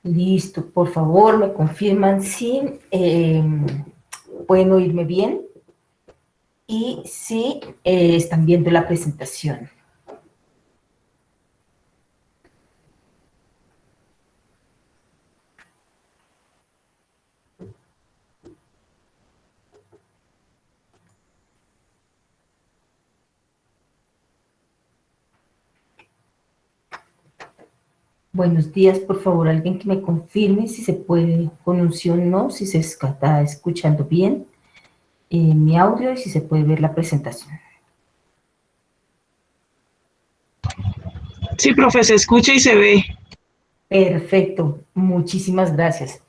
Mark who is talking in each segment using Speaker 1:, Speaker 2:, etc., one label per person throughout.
Speaker 1: Listo, por favor, me confirman si pueden oírme bien y si están viendo la presentación. Buenos días, por favor, alguien que me confirme si se puede con un sí o no, si se está escuchando bien mi audio y si se puede ver la presentación.
Speaker 2: Sí, profe, se escucha y se ve.
Speaker 1: Perfecto, muchísimas gracias.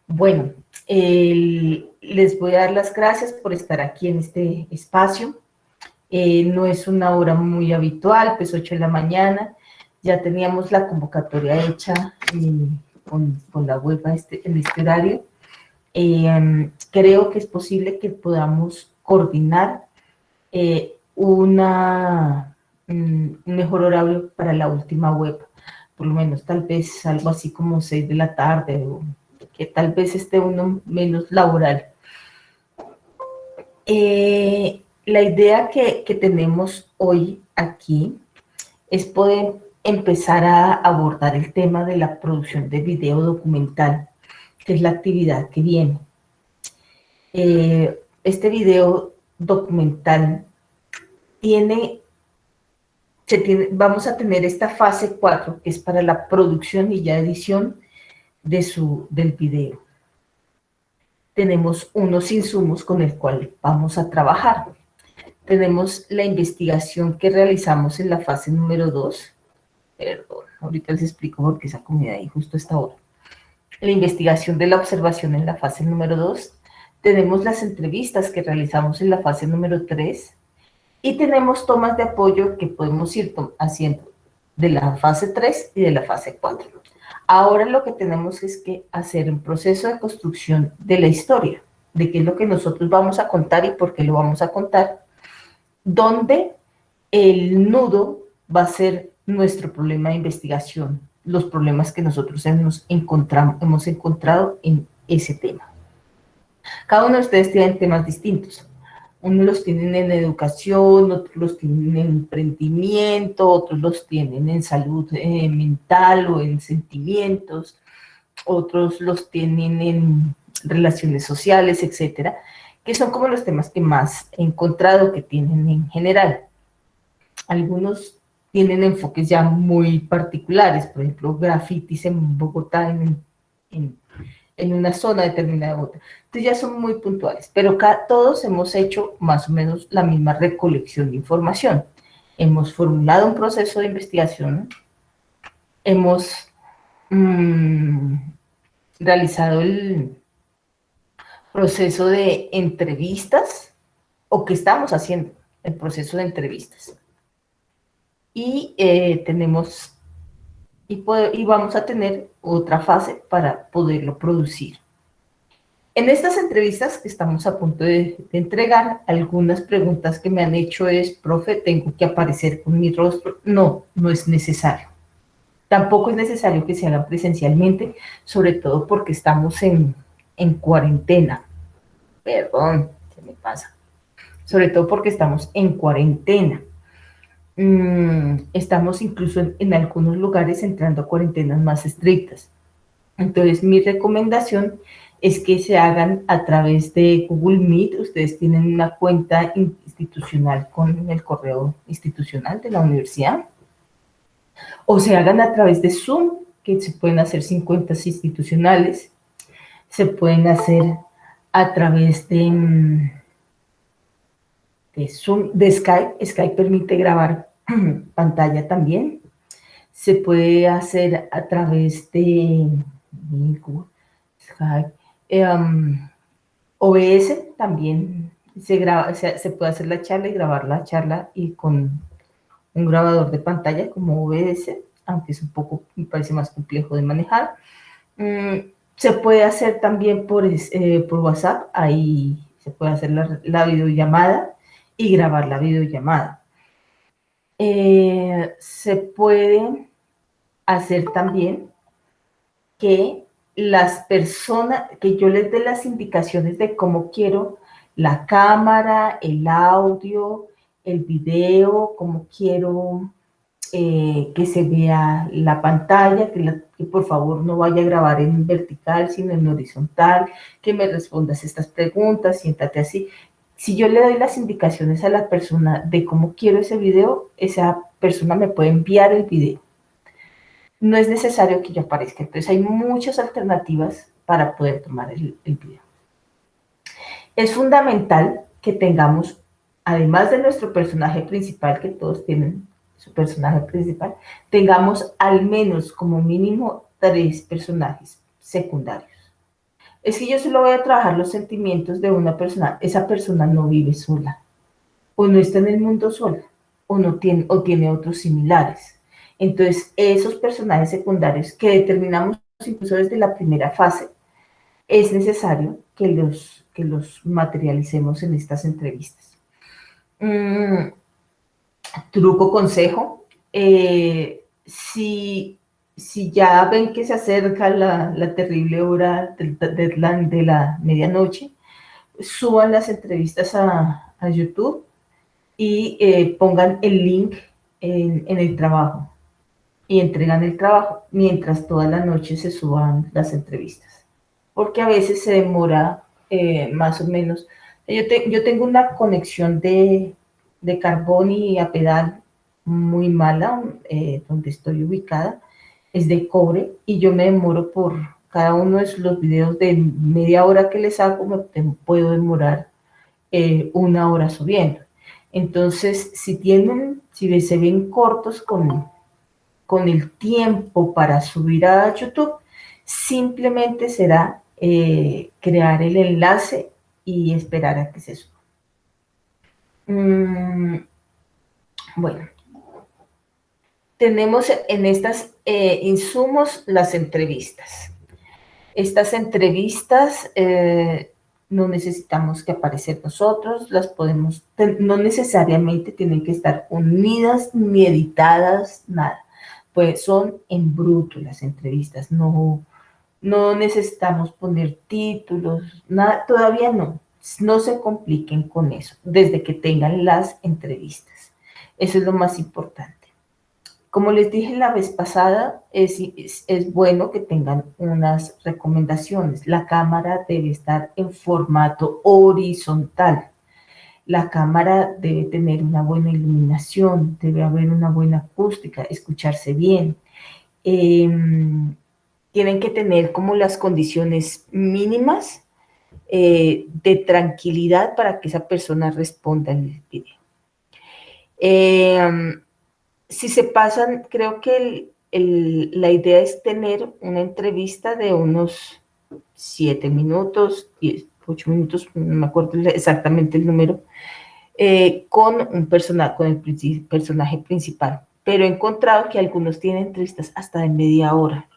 Speaker 1: Bueno, les voy a dar las gracias por estar aquí en este espacio. No es una hora muy habitual, pues 8 de la mañana. Ya teníamos la convocatoria hecha con la web en este horario. Creo que es posible que podamos coordinar un mejor horario para la última web, por lo menos tal vez algo así como 6 de la tarde, o que tal vez esté uno menos laboral. La idea que tenemos hoy aquí es poder empezar a abordar el tema de la producción de video documental, que es la actividad que viene. Este video documental vamos a tener esta fase 4, que es para la producción y ya edición del video. Tenemos unos insumos con el cual vamos a trabajar. Tenemos la investigación que realizamos en la fase número 2. Perdón, ahorita les explico por qué esa comida ahí justo a esta hora. La investigación de la observación en la fase número 2. Tenemos las entrevistas que realizamos en la fase número 3. Y tenemos tomas de apoyo que podemos ir haciendo de la fase 3 y de la fase 4. Ahora lo que tenemos es que hacer un proceso de construcción de la historia, de qué es lo que nosotros vamos a contar y por qué lo vamos a contar, donde el nudo va a ser nuestro problema de investigación, los problemas que nosotros hemos encontrado en ese tema. Cada uno de ustedes tiene temas distintos. Unos los tienen en educación, otros los tienen en emprendimiento, otros los tienen en salud mental o en sentimientos, otros los tienen en relaciones sociales, etcétera, que son como los temas que más he encontrado que tienen en general. Algunos tienen enfoques ya muy particulares, por ejemplo, grafitis en Bogotá, en una zona determinada de Bogotá. Entonces ya son muy puntuales, pero todos hemos hecho más o menos la misma recolección de información. Hemos formulado un proceso de investigación, hemos realizado el proceso de entrevistas, o que estamos haciendo el proceso de entrevistas. Y y vamos a tener otra fase para poderlo producir. En estas entrevistas que estamos a punto de entregar, algunas preguntas que me han hecho es, profe, ¿tengo que aparecer con mi rostro? No, no es necesario. Tampoco es necesario que se haga presencialmente, sobre todo porque estamos en cuarentena. Perdón, se me pasa. Sobre todo porque estamos en cuarentena. Estamos incluso en algunos lugares entrando a cuarentenas más estrictas. Entonces, mi recomendación es que se hagan a través de Google Meet. Ustedes tienen una cuenta institucional con el correo institucional de la universidad. O se hagan a través de Zoom, que se pueden hacer sin cuentas institucionales. Se pueden hacer a través de Zoom, de Skype. Skype permite grabar pantalla también. Se puede hacer a través de Skype. OBS también se puede hacer la charla y grabar la charla y con un grabador de pantalla como OBS, aunque es un poco, me parece más complejo de manejar. Se puede hacer también por WhatsApp, ahí se puede hacer la videollamada y grabar la videollamada. Se puede hacer también que las personas, que yo les dé las indicaciones de cómo quiero la cámara, el audio, el video, cómo quiero que se vea la pantalla, que por favor no vaya a grabar en vertical, sino en horizontal, que me respondas estas preguntas, siéntate así. Si yo le doy las indicaciones a la persona de cómo quiero ese video, esa persona me puede enviar el video. No es necesario que yo aparezca. Entonces hay muchas alternativas para poder tomar el video. Es fundamental que tengamos, además de nuestro personaje principal, que todos tienen su personaje principal, tengamos al menos como mínimo 3 personajes secundarios. Es que yo solo voy a trabajar los sentimientos de una persona. Esa persona no vive sola, o no está en el mundo sola, o tiene otros similares. Entonces, esos personajes secundarios que determinamos incluso desde la primera fase, es necesario que los materialicemos en estas entrevistas. Truco, consejo, si ya ven que se acerca la terrible hora del deadline de la medianoche, suban las entrevistas a YouTube y pongan el link en el trabajo y entregan el trabajo mientras toda la noche se suban las entrevistas. Porque a veces se demora más o menos. Yo tengo una conexión de carbón y a pedal muy mala, donde estoy ubicada, es de cobre y yo me demoro por cada uno de los videos de media hora que les hago, me puedo demorar 1 hora subiendo. Entonces, si se ven cortos con el tiempo para subir a YouTube, simplemente será crear el enlace y esperar a que se suba. Bueno, tenemos en estas insumos las entrevistas. Estas entrevistas no necesitamos que aparecer nosotros, no necesariamente tienen que estar unidas ni editadas, nada. Pues son en bruto las entrevistas, no necesitamos poner títulos, nada, todavía no se compliquen con eso, desde que tengan las entrevistas. Eso es lo más importante. Como les dije la vez pasada, es bueno que tengan unas recomendaciones. La cámara debe estar en formato horizontal. La cámara debe tener una buena iluminación, debe haber una buena acústica, escucharse bien. Tienen que tener como las condiciones mínimas de tranquilidad para que esa persona responda en el video. Si se pasan, creo que la idea es tener una entrevista de unos 7 minutos, 10, 8 minutos, no me acuerdo exactamente el número, con el personaje principal. Pero he encontrado que algunos tienen entrevistas hasta de media hora.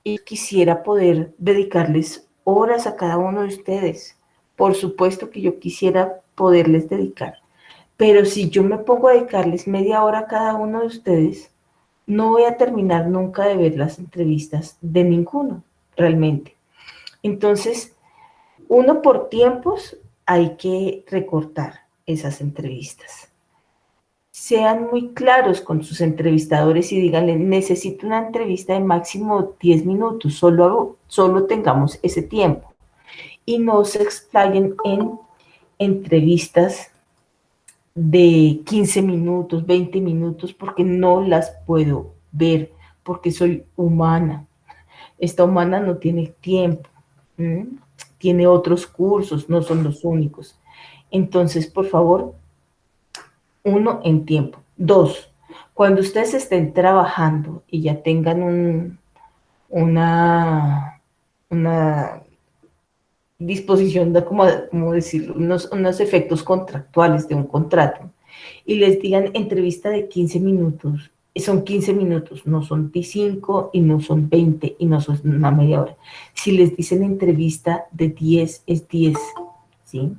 Speaker 1: Y quisiera poder dedicarles horas a cada uno de ustedes. Por supuesto que yo quisiera poderles dedicar. Pero si yo me pongo a dedicarles media hora a cada uno de ustedes, no voy a terminar nunca de ver las entrevistas de ninguno, realmente. Entonces, uno por tiempos hay que recortar esas entrevistas. Sean muy claros con sus entrevistadores y díganle, necesito una entrevista de máximo 10 minutos, solo tengamos ese tiempo. Y no se explayen en entrevistas de 15 minutos, 20 minutos, porque no las puedo ver, porque soy humana. Esta humana no tiene tiempo, tiene otros cursos, no son los únicos. Entonces, por favor, 1, en tiempo. 2, cuando ustedes estén trabajando y ya tengan una disposición de, como decirlo, unos efectos contractuales de un contrato, y les digan entrevista de 15 minutos, son 15 minutos, no son 5 y no son 20 y no son una media hora. Si les dicen entrevista de 10, es 10, ¿sí?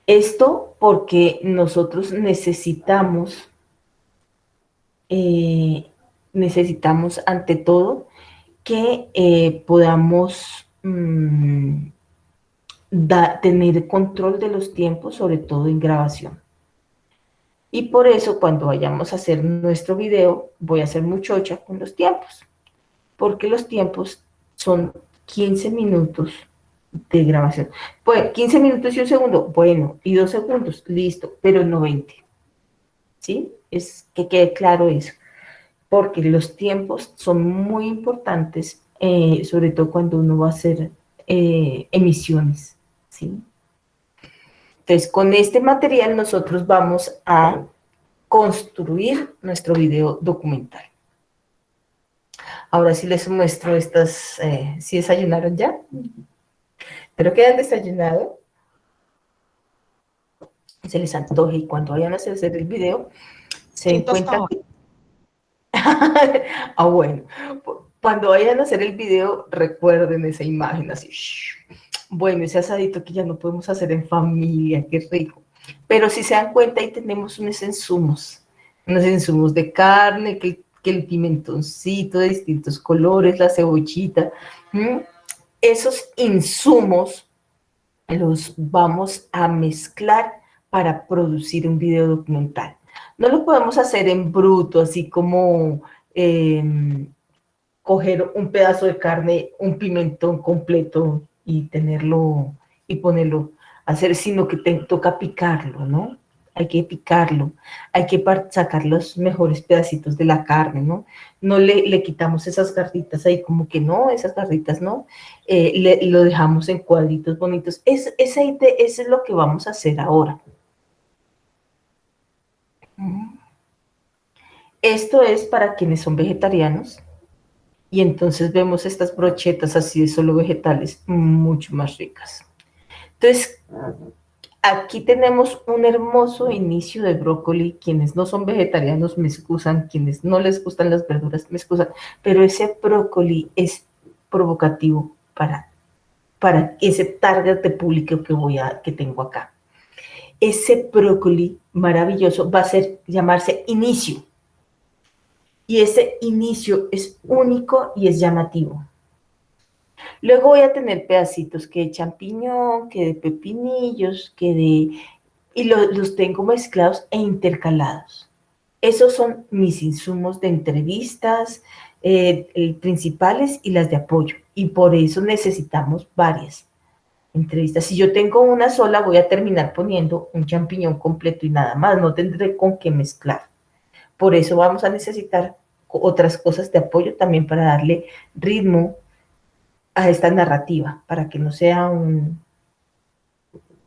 Speaker 1: Esto porque nosotros necesitamos necesitamos ante todo que podamos tener control de los tiempos, sobre todo en grabación. Y por eso cuando vayamos a hacer nuestro video, voy a hacer muchocha con los tiempos, porque los tiempos son 15 minutos de grabación. Pues 15 minutos y un segundo, bueno, y 2 segundos, listo, pero no 20. ¿Sí? Es que quede claro eso, porque los tiempos son muy importantes, sobre todo cuando uno va a hacer emisiones, ¿sí? Entonces, con este material nosotros vamos a construir nuestro video documental. Ahora sí les muestro estas, ¿sí desayunaron ya? Espero que hayan desayunado, se les antoje y cuando vayan a hacer el video se den cuenta que... Ah, bueno, cuando vayan a hacer el video recuerden esa imagen así, bueno, ese asadito que ya no podemos hacer en familia, qué rico. Pero si se dan cuenta, ahí tenemos unos insumos de carne, que el pimentoncito de distintos colores, la cebollita. Esos insumos los vamos a mezclar para producir un video documental. No lo podemos hacer en bruto, así como coger un pedazo de carne, un pimentón completo y tenerlo y ponerlo a hacer, sino que toca picarlo, ¿no? Hay que picarlo, hay que sacar los mejores pedacitos de la carne, ¿no? No le quitamos esas garritas ahí, como que no, esas garritas no, lo dejamos en cuadritos bonitos. Eso es lo que vamos a hacer ahora. Esto es para quienes son vegetarianos, y entonces vemos estas brochetas así de solo vegetales, mucho más ricas. Entonces, aquí tenemos un hermoso inicio de brócoli. Quienes no son vegetarianos me excusan, quienes no les gustan las verduras me excusan, pero ese brócoli es provocativo para ese target de público que tengo acá. Ese brócoli maravilloso va a llamarse inicio. Y ese inicio es único y es llamativo. Luego voy a tener pedacitos que de champiñón, que de pepinillos, y los tengo mezclados e intercalados. Esos son mis insumos de entrevistas principales y las de apoyo. Y por eso necesitamos varias entrevistas. Si yo tengo una sola, voy a terminar poniendo un champiñón completo y nada más. No tendré con qué mezclar. Por eso vamos a necesitar otras cosas de apoyo también para darle ritmo a esta narrativa, para que no sea un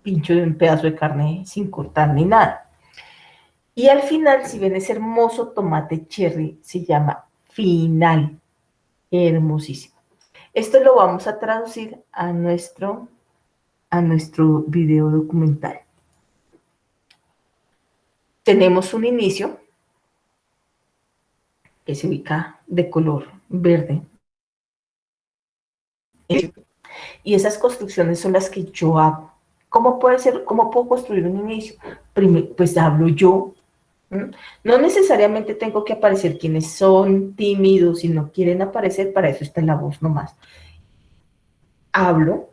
Speaker 1: pincho de un pedazo de carne sin cortar ni nada. Y al final, si ven ese hermoso tomate cherry, se llama final. Hermosísimo. Esto lo vamos a traducir a nuestro video documental. Tenemos un inicio que se ubica de color verde. Y esas construcciones son las que yo hago. ¿Cómo puedo construir un inicio? Primero, pues hablo yo. No necesariamente tengo que aparecer quienes son tímidos y no quieren aparecer, para eso está la voz nomás. Hablo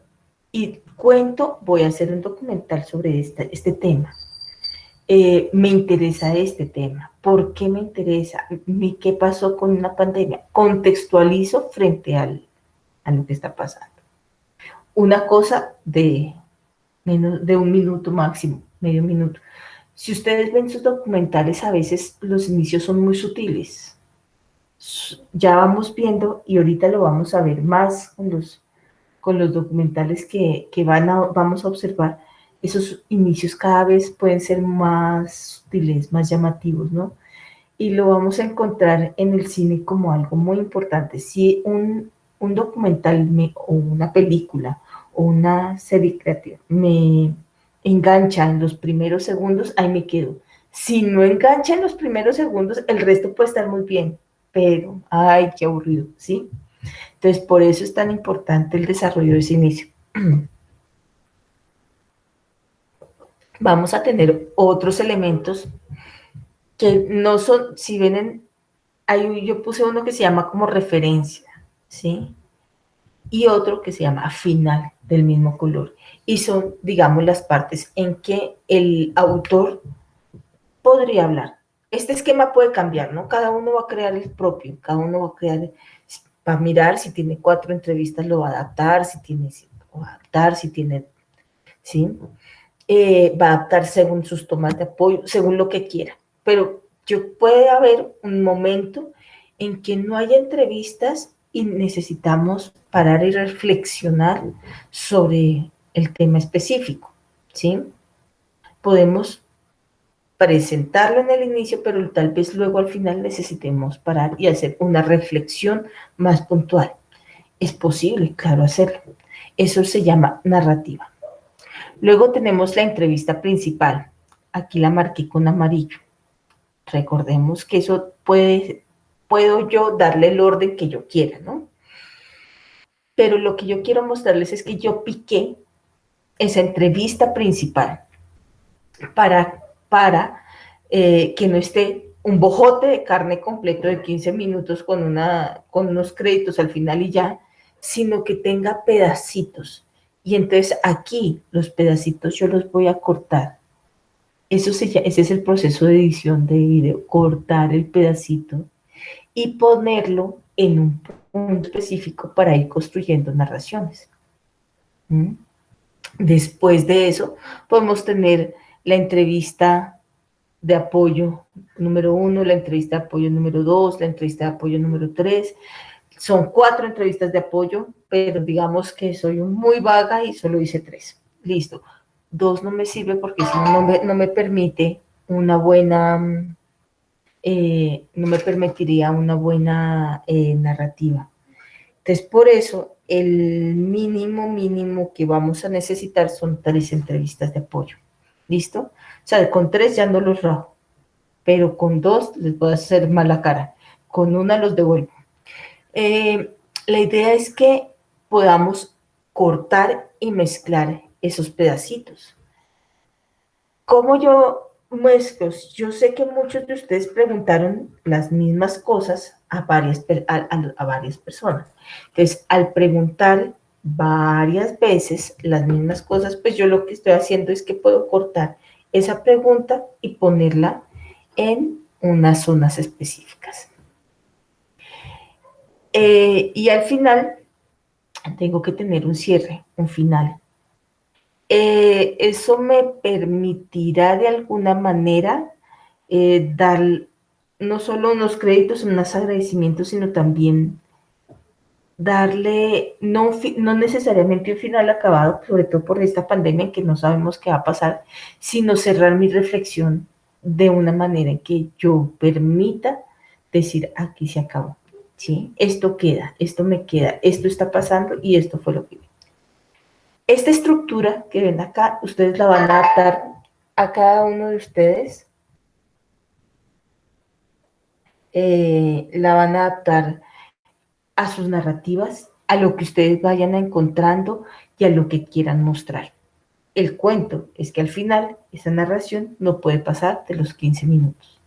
Speaker 1: y cuento, voy a hacer un documental sobre este tema. Me interesa este tema. ¿Por qué me interesa? ¿Qué pasó con una pandemia? Contextualizo frente a lo que está pasando. Una cosa de menos de un minuto máximo, medio minuto. Si ustedes ven sus documentales, a veces los inicios son muy sutiles. Ya vamos viendo, y ahorita lo vamos a ver más con los documentales que vamos a observar. Esos inicios cada vez pueden ser más sutiles, más llamativos, ¿no? Y lo vamos a encontrar en el cine como algo muy importante. Si un documental o una película o una serie creativa me engancha en los primeros segundos, ahí me quedo. Si no engancha en los primeros segundos, el resto puede estar muy bien, pero, ay, qué aburrido, ¿sí? Entonces, por eso es tan importante el desarrollo de ese inicio. Vamos a tener otros elementos que no son, si ven yo puse uno que se llama como referencia, ¿sí? Y otro que se llama final del mismo color. Y son, digamos, las partes en que el autor podría hablar. Este esquema puede cambiar, ¿no? Cada uno va a crear el propio, cada uno va a crear, va a mirar si tiene 4 entrevistas, lo va a adaptar, si tiene 5, lo va a adaptar, si tiene, ¿sí? Va a adaptar según sus tomas de apoyo, según lo que quiera. Pero puede haber un momento en que no haya entrevistas y necesitamos parar y reflexionar sobre el tema específico, ¿sí? Podemos presentarlo en el inicio, pero tal vez luego al final necesitemos parar y hacer una reflexión más puntual. Es posible, claro, hacerlo. Eso se llama narrativa. Luego tenemos la entrevista principal. Aquí la marqué con amarillo. Recordemos que eso puedo yo darle el orden que yo quiera, ¿no? Pero lo que yo quiero mostrarles es que yo piqué esa entrevista principal para que no esté un bojote de carne completo de 15 minutos con unos créditos al final y ya, sino que tenga pedacitos. Y entonces aquí los pedacitos yo los voy a cortar. Ese es el proceso de edición de video, cortar el pedacito y ponerlo en un punto específico para ir construyendo narraciones. ¿Mm? Después de eso, podemos tener la entrevista de apoyo número 1, la entrevista de apoyo número 2, la entrevista de apoyo número 3. Son 4 entrevistas de apoyo, pero digamos que soy muy vaga y solo hice 3. Listo. 2 no me sirve porque si no me permite una buena, no me permitiría una buena narrativa. Entonces, por eso, el mínimo que vamos a necesitar son 3 entrevistas de apoyo. ¿Listo? O sea, con 3 ya no los rajo, pero con 2 les voy a hacer mala cara. Con una los devuelvo. La idea es que podamos cortar y mezclar esos pedacitos. ¿Cómo yo mezclo? Yo sé que muchos de ustedes preguntaron las mismas cosas a varias personas. Entonces, al preguntar varias veces las mismas cosas, pues yo lo que estoy haciendo es que puedo cortar esa pregunta y ponerla en unas zonas específicas. Y al final tengo que tener un cierre, un final. Eso me permitirá de alguna manera dar no solo unos créditos, unos agradecimientos, sino también darle, no necesariamente un final acabado, sobre todo por esta pandemia en que no sabemos qué va a pasar, sino cerrar mi reflexión de una manera en que yo permita decir, aquí se acabó, ¿sí? Esto queda, esto me queda, esto está pasando y esto fue lo que vi. Esta estructura que ven acá, ustedes la van a adaptar a cada uno de ustedes, la van a adaptar a sus narrativas, a lo que ustedes vayan encontrando y a lo que quieran mostrar. El cuento es que al final esa narración no puede pasar de los 15 minutos.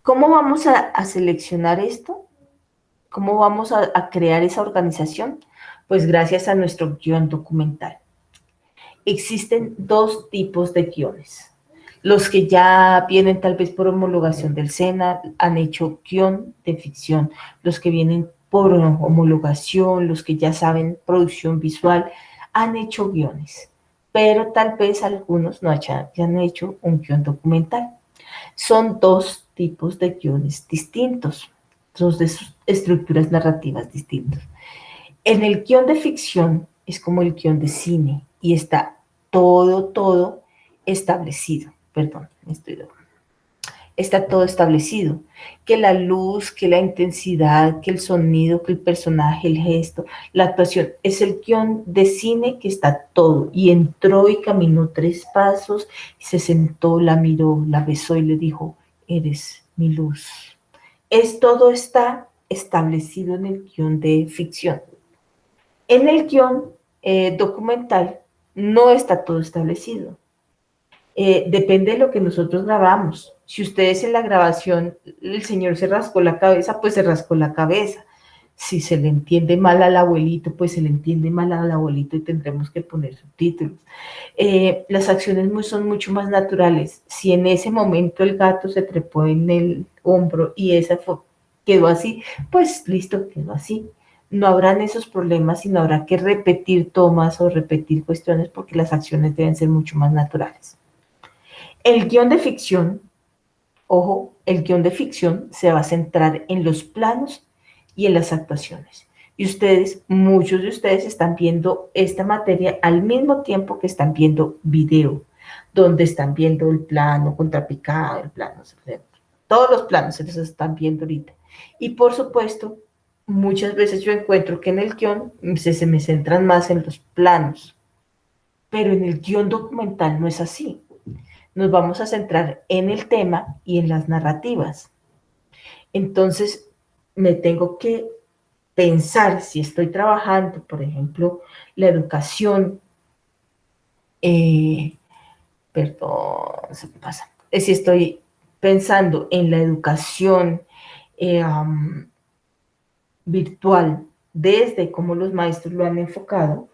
Speaker 1: ¿Cómo vamos a seleccionar esto? ¿Cómo vamos a crear esa organización? Pues gracias a nuestro guión documental. Existen 2 tipos de guiones. Los que ya vienen tal vez por homologación del SENA han hecho guión de ficción. Los que vienen por homologación, los que ya saben producción visual, han hecho guiones. Pero tal vez algunos no han hecho un guión documental. Son 2 tipos de guiones distintos, 2 de sus estructuras narrativas distintas. En el guión de ficción es como el guión de cine y está todo establecido. Perdón, está todo establecido. Que la luz, que la intensidad, que el sonido, que el personaje, el gesto, la actuación. Es el guión de cine que está todo. Y entró y caminó 3 pasos y se sentó, la miró, la besó y le dijo, eres mi luz. Todo está establecido en el guión de ficción. En el guión documental no está todo establecido. depende de lo que nosotros grabamos. Si ustedes en la grabación, el señor se rascó la cabeza, pues se rascó la cabeza. Si se le entiende mal al abuelito, pues se le entiende mal al abuelito y tendremos que poner subtítulos. Las acciones son mucho más naturales. Si en ese momento el gato se trepó en el hombro y quedó así, pues listo, quedó así. No habrán esos problemas y no habrá que repetir tomas o repetir cuestiones porque las acciones deben ser mucho más naturales. El guión de ficción, ojo, el guión de ficción se va a centrar en los planos y en las actuaciones. Y ustedes, muchos de ustedes están viendo esta materia al mismo tiempo que están viendo video, donde están viendo el plano contrapicado, el plano, todos los planos se los están viendo ahorita. Y por supuesto, muchas veces yo encuentro que en el guión se me centran más en los planos, pero en el guión documental no es así. Nos vamos a centrar en el tema y en las narrativas. Entonces, me tengo que pensar si estoy trabajando, por ejemplo, la educación, perdón, se me pasa, si estoy pensando en la educación virtual desde cómo los maestros lo han enfocado,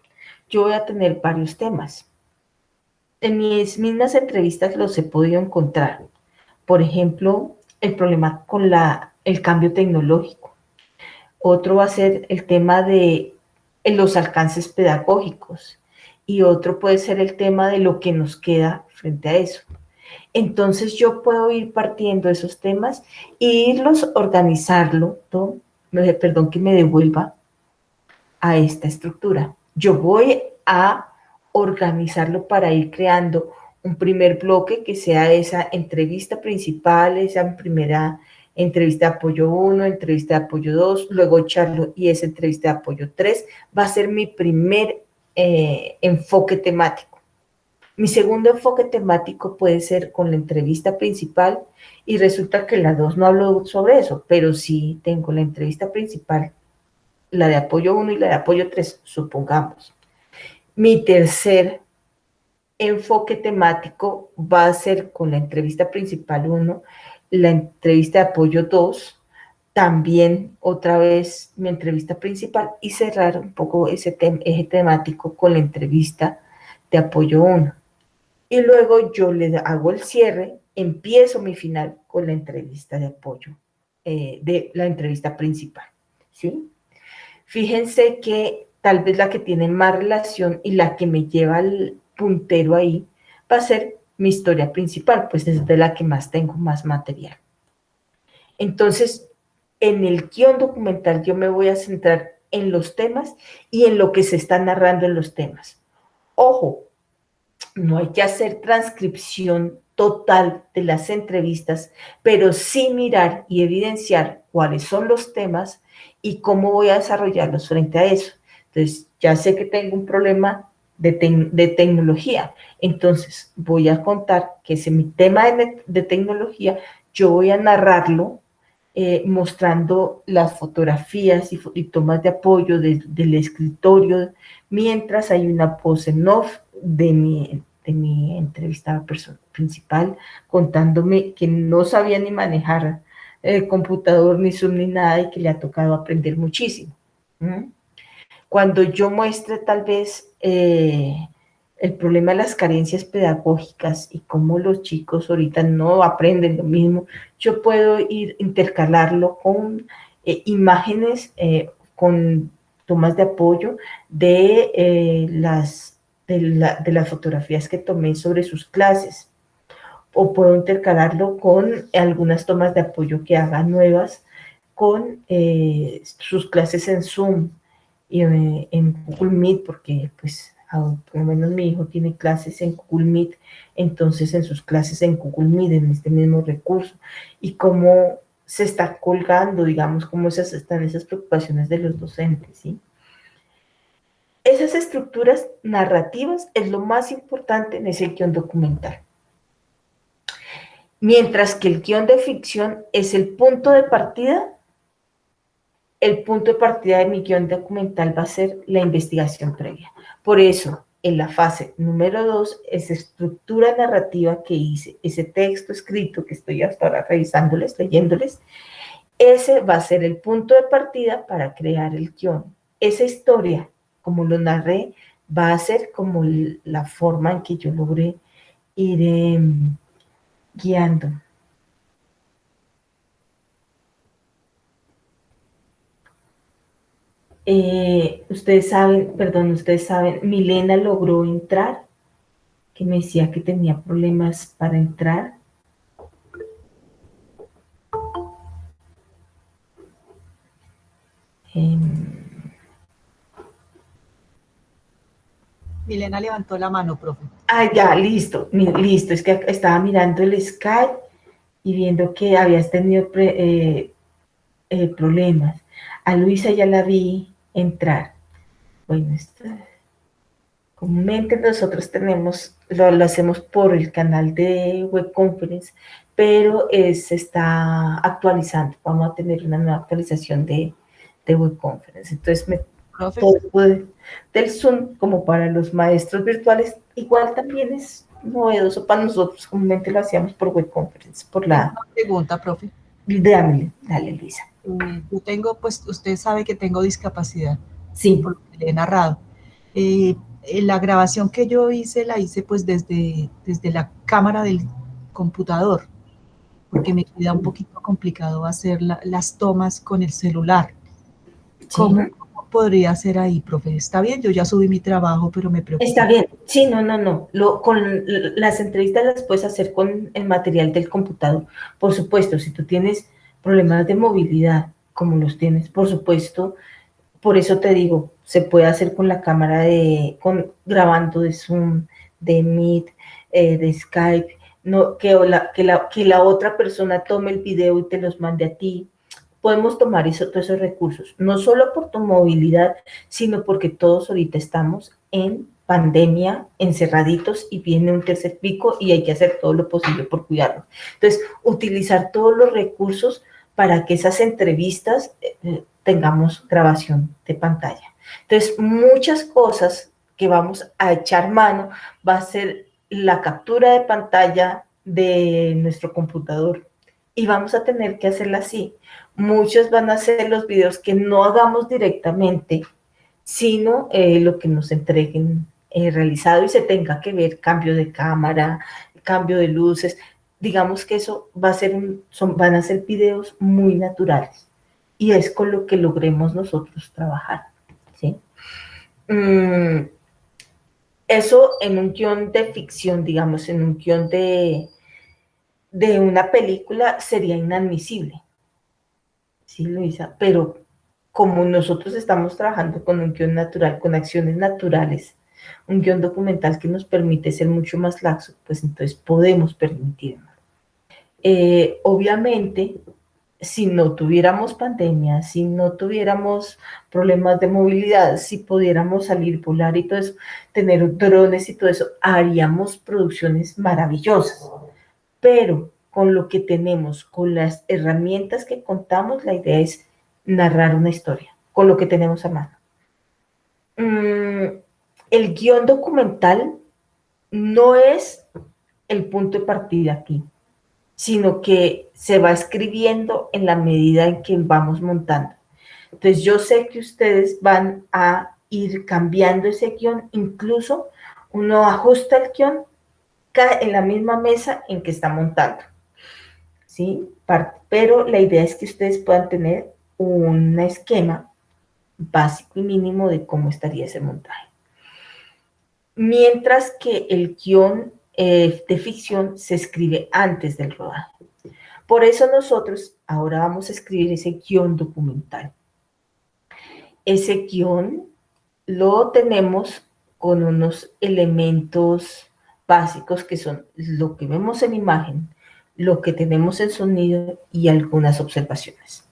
Speaker 1: yo voy a tener varios temas. En mis mismas entrevistas los he podido encontrar. Por ejemplo, el problema con el cambio tecnológico. Otro va a ser el tema de los alcances pedagógicos y otro puede ser el tema de lo que nos queda frente a eso. Entonces yo puedo ir partiendo de esos temas e irlos organizarlo, ¿no? Perdón que me devuelva a esta estructura. Yo voy a organizarlo para ir creando un primer bloque que sea esa entrevista principal, esa primera entrevista de apoyo 1, entrevista de apoyo 2, luego charlo y esa entrevista de apoyo 3 va a ser mi primer enfoque temático. Mi segundo enfoque temático puede ser con la entrevista principal y resulta que la 2 no hablo sobre eso, pero sí tengo la entrevista principal, la de apoyo 1 y la de apoyo 3, supongamos. Mi tercer enfoque temático va a ser con la entrevista principal 1, la entrevista de apoyo 2, también otra vez mi entrevista principal y cerrar un poco ese eje temático con la entrevista de apoyo 1. Y luego yo le hago el cierre, empiezo mi final con la entrevista de apoyo, de la entrevista principal, ¿sí? Fíjense que tal vez la que tiene más relación y la que me lleva al puntero ahí va a ser mi historia principal, pues es de la que más tengo más material. Entonces, en el guión documental yo me voy a centrar en los temas y en lo que se está narrando en los temas. Ojo, no hay que hacer transcripción total de las entrevistas, pero sí mirar y evidenciar cuáles son los temas y cómo voy a desarrollarlos frente a eso. Entonces, ya sé que tengo un problema de tecnología, entonces voy a contar que ese mi tema de tecnología, yo voy a narrarlo mostrando las fotografías y tomas de apoyo del escritorio, mientras hay una pose en off de mi entrevistada principal contándome que no sabía ni manejar el computador, ni Zoom, ni nada, y que le ha tocado aprender muchísimo. Cuando yo muestre tal vez el problema de las carencias pedagógicas y cómo los chicos ahorita no aprenden lo mismo, yo puedo intercalarlo con imágenes, con tomas de apoyo de las fotografías que tomé sobre sus clases. O puedo intercalarlo con algunas tomas de apoyo que haga nuevas con sus clases en Zoom y en Google Meet, porque pues por lo menos mi hijo tiene clases en Google Meet, entonces en sus clases en Google Meet, en este mismo recurso, y cómo se está colgando, digamos, cómo están esas preocupaciones de los docentes, ¿sí? Esas estructuras narrativas es lo más importante en ese guión documental. Mientras que el guión de ficción es el punto de partida de mi guión documental va a ser la investigación previa. Por eso, en la fase número 2, esa estructura narrativa que hice, ese texto escrito que estoy hasta ahora revisándoles, leyéndoles, ese va a ser el punto de partida para crear el guión. Esa historia, como lo narré, va a ser como la forma en que yo logré ir guiando. Ustedes saben, Milena logró entrar, que me decía que tenía problemas para entrar.
Speaker 3: Milena levantó la mano, profe.
Speaker 1: Ya, listo, listo. Es que estaba mirando el Skype y viendo que habías tenido problemas. A Luisa ya la vi entrar. Bueno, comúnmente nosotros lo hacemos por el canal de web conference, pero se está actualizando. Vamos a tener una nueva actualización de web conference. Entonces,
Speaker 3: Profe,
Speaker 1: del Zoom, como para los maestros virtuales, igual también es novedoso para nosotros. Comúnmente lo hacíamos por web conference,
Speaker 3: una pregunta, profe.
Speaker 1: Dale, Luisa.
Speaker 3: Yo tengo, pues, usted sabe que tengo discapacidad.
Speaker 1: Sí.
Speaker 3: Por lo que le he narrado. La grabación que yo hice, la hice pues desde la cámara del computador, porque me queda un poquito complicado hacer las tomas con el celular. ¿Cómo podría ser ahí, profe? Está bien, yo ya subí mi trabajo, pero me preocupa.
Speaker 1: Está bien, sí, no. Con las entrevistas las puedes hacer con el material del computador. Por supuesto, si tú tienes problemas de movilidad, como los tienes, por supuesto, por eso te digo, se puede hacer con la cámara grabando de Zoom, de Meet, de Skype, no, que la otra persona tome el video y te los mande a ti. Podemos tomar todos esos recursos, no solo por tu movilidad, sino porque todos ahorita estamos en pandemia, encerraditos, y viene un tercer pico y hay que hacer todo lo posible por cuidarnos. Entonces, utilizar todos los recursos para que esas entrevistas tengamos grabación de pantalla. Entonces, muchas cosas que vamos a echar mano va a ser la captura de pantalla de nuestro computador y vamos a tener que hacerla así. Muchos van a ser los videos que no hagamos directamente, sino lo que nos entreguen realizado y se tenga que ver cambio de cámara, cambio de luces. Digamos que eso van a ser videos muy naturales y es con lo que logremos nosotros trabajar, ¿sí? Eso en un guión de ficción, digamos, en un guión de una película sería inadmisible, ¿sí, Luisa? Pero como nosotros estamos trabajando con un guión natural, con acciones naturales, un guión documental que nos permite ser mucho más laxo, pues entonces podemos permitirnos. Obviamente, si no tuviéramos pandemia, si no tuviéramos problemas de movilidad, si pudiéramos salir, volar y todo eso, tener drones y todo eso, haríamos producciones maravillosas. Pero con lo que tenemos, con las herramientas que contamos, la idea es narrar una historia, con lo que tenemos a mano. El guión documental no es el punto de partida aquí, sino que se va escribiendo en la medida en que vamos montando. Entonces yo sé que ustedes van a ir cambiando ese guión, incluso uno ajusta el guión en la misma mesa en que está montando, ¿sí? Pero la idea es que ustedes puedan tener un esquema básico y mínimo de cómo estaría ese montaje. Mientras que el guión de ficción se escribe antes del rodaje. Por eso nosotros ahora vamos a escribir ese guión documental. Ese guión lo tenemos con unos elementos básicos que son lo que vemos en imagen, lo que tenemos en sonido y algunas observaciones.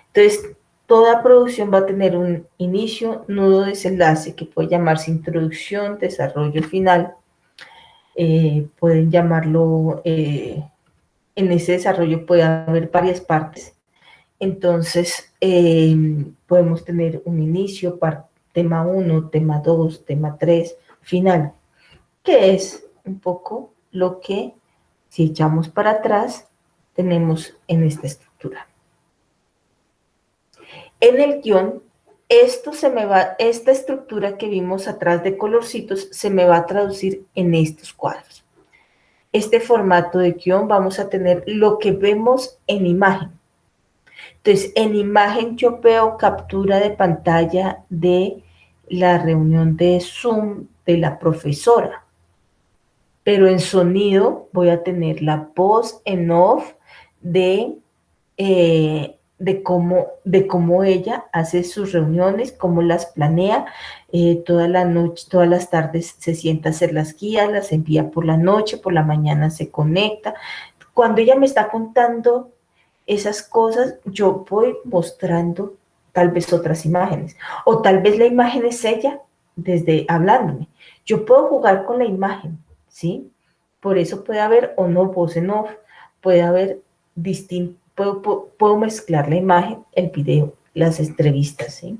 Speaker 1: Entonces, toda producción va a tener un inicio, nudo, desenlace, que puede llamarse introducción, desarrollo final. Pueden llamarlo, en ese desarrollo puede haber varias partes. Entonces, podemos tener un inicio, tema 1, tema 2, tema 3, final, que es un poco lo que, si echamos para atrás, tenemos en esta estructura. En el guión, esta estructura que vimos atrás de colorcitos se me va a traducir en estos cuadros. Este formato de guión vamos a tener lo que vemos en imagen. Entonces, en imagen yo veo captura de pantalla de la reunión de Zoom de la profesora, pero en sonido voy a tener la voz en off de cómo ella hace sus reuniones, cómo las planea, toda la noche, todas las tardes se sienta a hacer las guías, las envía por la noche, por la mañana se conecta. Cuando ella me está contando esas cosas, yo voy mostrando tal vez otras imágenes, o tal vez la imagen es ella desde hablándome. Yo puedo jugar con la imagen, ¿sí? Por eso puede haber o no voz en off, puede haber puedo mezclar la imagen, el video, las entrevistas, ¿sí?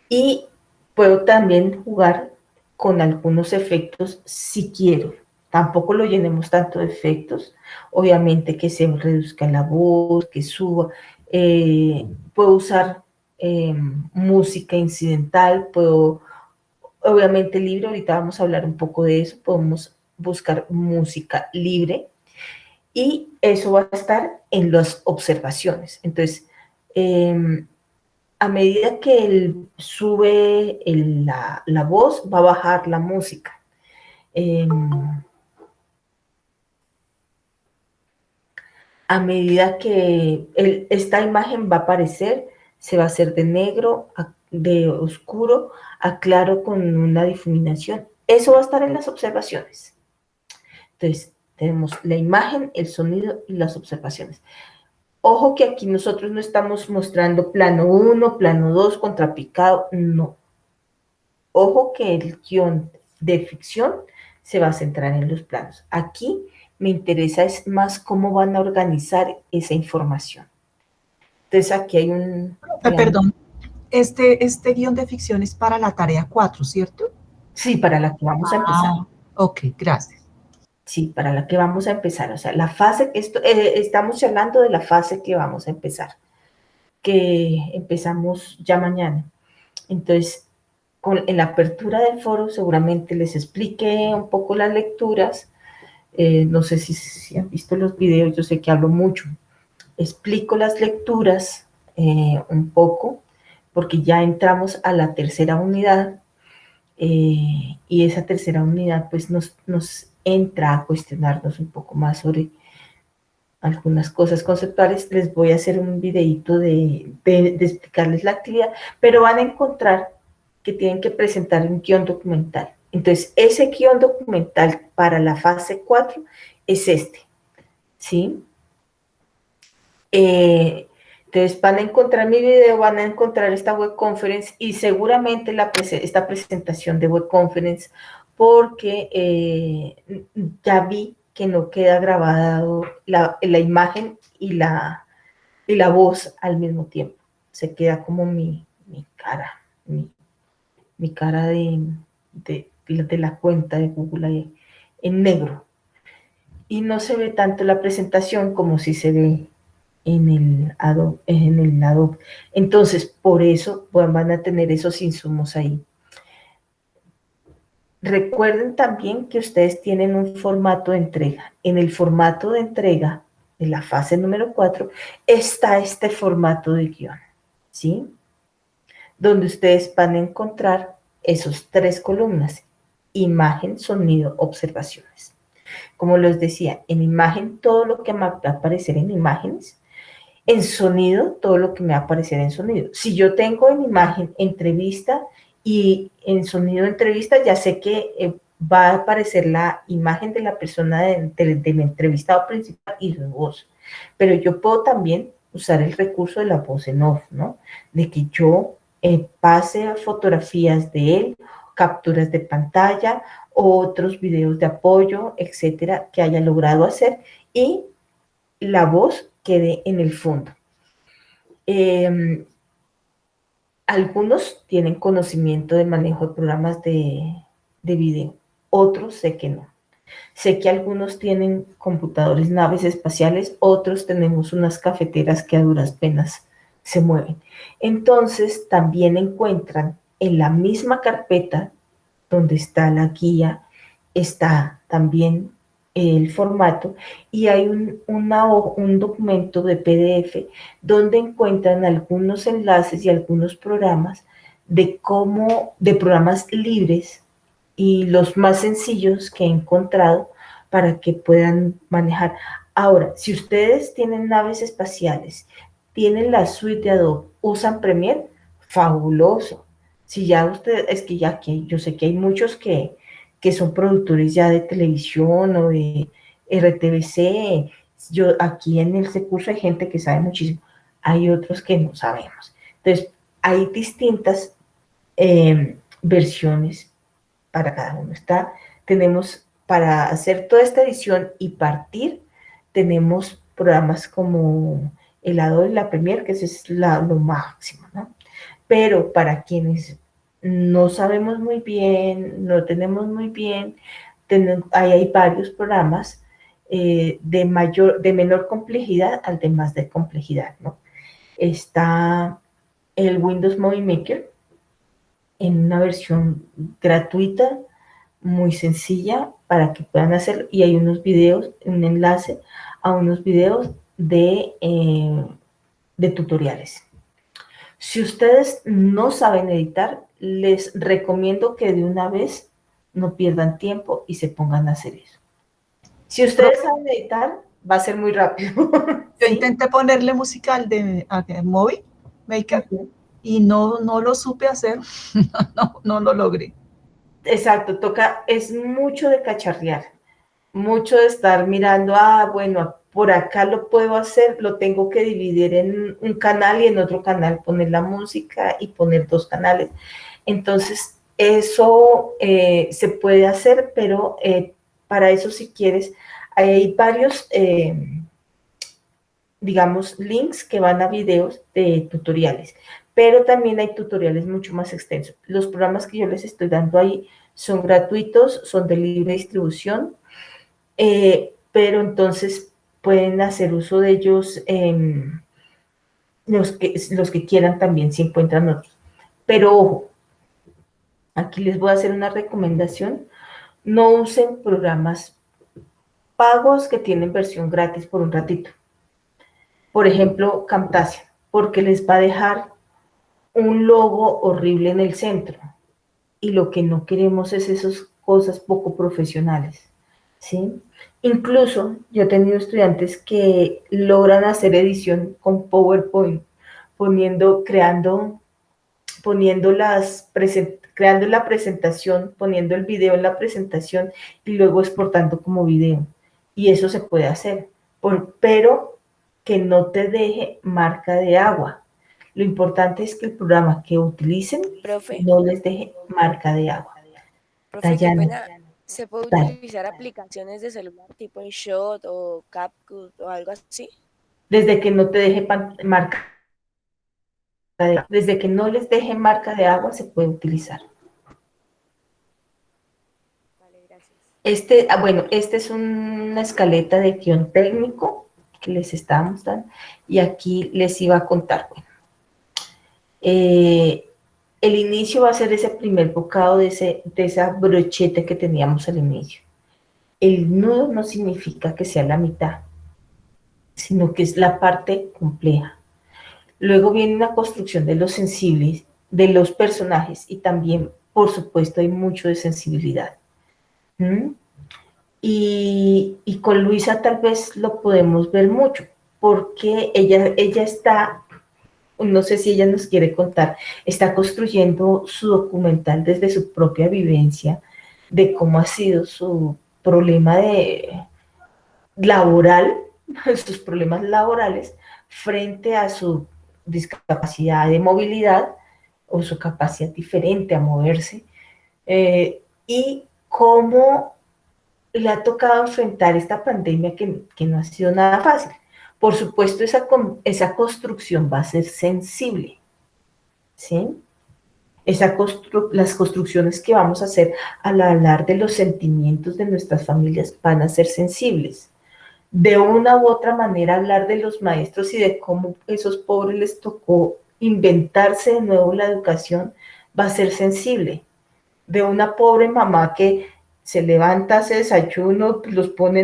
Speaker 1: Y puedo también jugar con algunos efectos si quiero. Tampoco lo llenemos tanto de efectos. Obviamente que se reduzca la voz, que suba. Puedo usar música incidental, obviamente libre, ahorita vamos a hablar un poco de eso. Podemos buscar música libre y eso va a estar en las observaciones. Entonces, a medida que él sube la voz, va a bajar la música. A medida que esta imagen va a aparecer, se va a hacer de negro, de oscuro a claro con una difuminación. Eso va a estar en las observaciones. Entonces, tenemos la imagen, el sonido y las observaciones. Ojo que aquí nosotros no estamos mostrando plano 1, plano 2, contrapicado, no. Ojo que el guión de ficción se va a centrar en los planos. Aquí me interesa es más cómo van a organizar esa información. Entonces aquí hay un...
Speaker 3: Perdón, este guión de ficción es para la tarea 4, ¿cierto?
Speaker 1: Sí, para la que vamos a empezar.
Speaker 3: Ok, gracias.
Speaker 1: Sí, para la que vamos a empezar. O sea, la fase, estamos hablando de la fase que vamos a empezar, que empezamos ya mañana. Entonces, en la apertura del foro seguramente les expliqué un poco las lecturas. No sé si han visto los videos, yo sé que hablo mucho. Explico las lecturas un poco, porque ya entramos a la tercera unidad y esa tercera unidad pues nos entra a cuestionarnos un poco más sobre algunas cosas conceptuales. Les voy a hacer un videito de explicarles la actividad, pero van a encontrar que tienen que presentar un guión documental. Entonces, ese guión documental para la fase 4 es este, ¿sí? Entonces, van a encontrar mi video, van a encontrar esta web conference y seguramente esta presentación de web conference, porque ya vi que no queda grabada la imagen y la voz al mismo tiempo. Se queda como mi cara, mi cara de la cuenta de Google ahí, en negro. Y no se ve tanto la presentación como si se ve en el Adobe. Entonces, por eso van a tener esos insumos ahí. Recuerden también que ustedes tienen un formato de entrega. En el formato de entrega de la fase número 4 está este formato de guión, ¿sí? Donde ustedes van a encontrar esos 3 columnas: imagen, sonido, observaciones. Como les decía, en imagen todo lo que me va a aparecer en imágenes, en sonido todo lo que me va a aparecer en sonido. Si yo tengo en imagen entrevista y en sonido entrevista, ya sé que va a aparecer la imagen de la persona del entrevistado principal y su voz. Pero yo puedo también usar el recurso de la voz en off, ¿no? De que yo pase fotografías de él, capturas de pantalla, otros videos de apoyo, etcétera, que haya logrado hacer, y la voz quede en el fondo. algunos tienen conocimiento de manejo de programas de video, otros sé que no. Sé que algunos tienen computadores, naves espaciales, otros tenemos unas cafeteras que a duras penas se mueven. Entonces, también encuentran en la misma carpeta donde está la guía, está también el formato y hay un documento de PDF donde encuentran algunos enlaces y algunos programas de programas libres y los más sencillos que he encontrado para que puedan manejar. Ahora, si ustedes tienen naves espaciales, tienen la suite de Adobe, usan Premiere, fabuloso. Si ya ustedes, es que ya que yo sé que hay muchos que son productores ya de televisión o de RTBC. Yo aquí en este curso hay gente que sabe muchísimo, hay otros que no sabemos. Entonces, hay distintas versiones para cada uno. Tenemos para hacer toda esta edición y partir, tenemos programas como el Adobe y la Premiere, que ese es lo máximo, ¿no? Pero para quienes no sabemos muy bien, no tenemos muy bien, hay varios programas de menor complejidad al de más de complejidad, ¿no? Está el Windows Movie Maker en una versión gratuita, muy sencilla para que puedan hacerlo, y hay unos videos, un enlace a unos videos de tutoriales. Si ustedes no saben editar, les recomiendo que de una vez no pierdan tiempo y se pongan a hacer eso. Si ustedes saben editar, va a ser muy rápido.
Speaker 3: Yo
Speaker 1: ¿Sí?
Speaker 3: intenté ponerle música al de Movie Maker y no lo supe hacer, no lo logré.
Speaker 1: Exacto, es mucho de cacharrear, mucho de estar mirando, bueno, por acá lo puedo hacer, lo tengo que dividir en un canal y en otro canal poner la música y poner dos canales. Entonces, eso se puede hacer, pero para eso si quieres, hay varios, digamos, links que van a videos de tutoriales, pero también hay tutoriales mucho más extensos. Los programas que yo les estoy dando ahí son gratuitos, son de libre distribución, pero entonces pueden hacer uso de ellos los que quieran también si encuentran otros. Pero ojo, aquí les voy a hacer una recomendación. No usen programas pagos que tienen versión gratis por un ratito. Por ejemplo, Camtasia, porque les va a dejar un logo horrible en el centro. Y lo que no queremos es esas cosas poco profesionales, ¿sí? Incluso yo he tenido estudiantes que logran hacer edición con PowerPoint, poniendo creando la presentación, poniendo el video en la presentación y luego exportando como video. Y eso se puede hacer, pero que no te deje marca de agua. Lo importante es que el programa que utilicen
Speaker 4: Profe,
Speaker 1: no les deje marca de agua.
Speaker 4: profe, qué
Speaker 1: Dayana,
Speaker 4: pena. ¿Se puede
Speaker 1: dale.
Speaker 4: utilizar aplicaciones de celular tipo InShot o CapCut o algo así?
Speaker 1: Desde que no te deje marca de agua, desde que no les deje marca de agua se puede utilizar.
Speaker 4: Vale, gracias.
Speaker 1: Bueno, esta es una escaleta de guión técnico que les estábamos dando y aquí les iba a contar. Bueno, el inicio va a ser ese primer bocado de esa brocheta que teníamos al inicio. El nudo no significa que sea la mitad, sino que es la parte compleja. Luego viene una construcción de los sensibles, de los personajes y también, por supuesto, hay mucho de sensibilidad. ¿Mm? Y con Luisa tal vez lo podemos ver mucho, porque ella está, no sé si ella nos quiere contar, está construyendo su documental desde su propia vivencia, de cómo ha sido su problema laboral, sus problemas laborales, frente a su discapacidad de movilidad o su capacidad diferente a moverse, y cómo le ha tocado enfrentar esta pandemia que no ha sido nada fácil. Por supuesto, esa construcción va a ser sensible, ¿sí? Las construcciones que vamos a hacer al hablar de los sentimientos de nuestras familias van a ser sensibles. De una u otra manera hablar de los maestros y de cómo esos pobres les tocó inventarse de nuevo la educación va a ser sensible. De una pobre mamá que se levanta, hace desayuno, los pone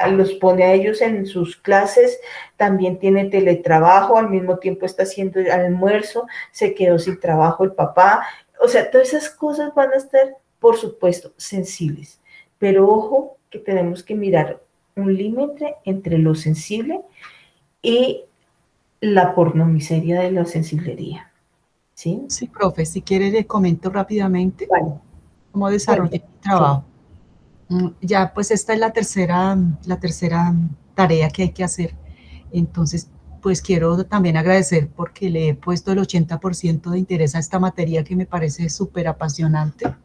Speaker 1: los pone a ellos en sus clases, también tiene teletrabajo, al mismo tiempo está haciendo el almuerzo, se quedó sin trabajo el papá, o sea, todas esas cosas van a estar, por supuesto, sensibles, pero ojo que tenemos que mirar un límite entre lo sensible y la pornomiseria de la sensiblería, ¿sí?
Speaker 3: Sí, profe, si quiere le comento rápidamente
Speaker 1: Vale.
Speaker 3: cómo desarrollé mi trabajo. Ya, pues esta es la tercera tarea que hay que hacer. Entonces, pues quiero también agradecer porque le he puesto el 80% de interés a esta materia que me parece súper apasionante,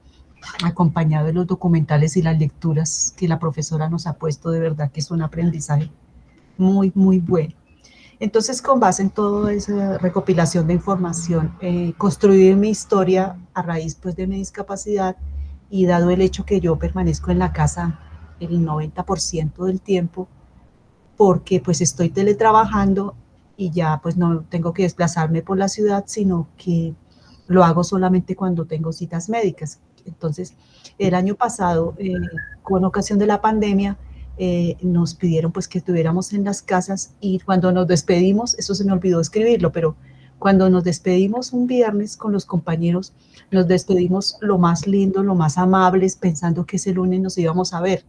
Speaker 3: acompañado de los documentales y las lecturas que la profesora nos ha puesto, de verdad que es un aprendizaje muy, muy bueno. Entonces, con base en toda esa recopilación de información, construir mi historia a raíz pues, de mi discapacidad y dado el hecho que yo permanezco en la casa el 90% del tiempo, porque pues estoy teletrabajando y ya pues no tengo que desplazarme por la ciudad, sino que lo hago solamente cuando tengo citas médicas. Entonces, el año pasado, con ocasión de la pandemia, nos pidieron pues que estuviéramos en las casas y cuando nos despedimos, eso se me olvidó escribirlo, pero cuando nos despedimos un viernes con los compañeros, nos despedimos lo más lindo, lo más amables, pensando que ese lunes nos íbamos a ver.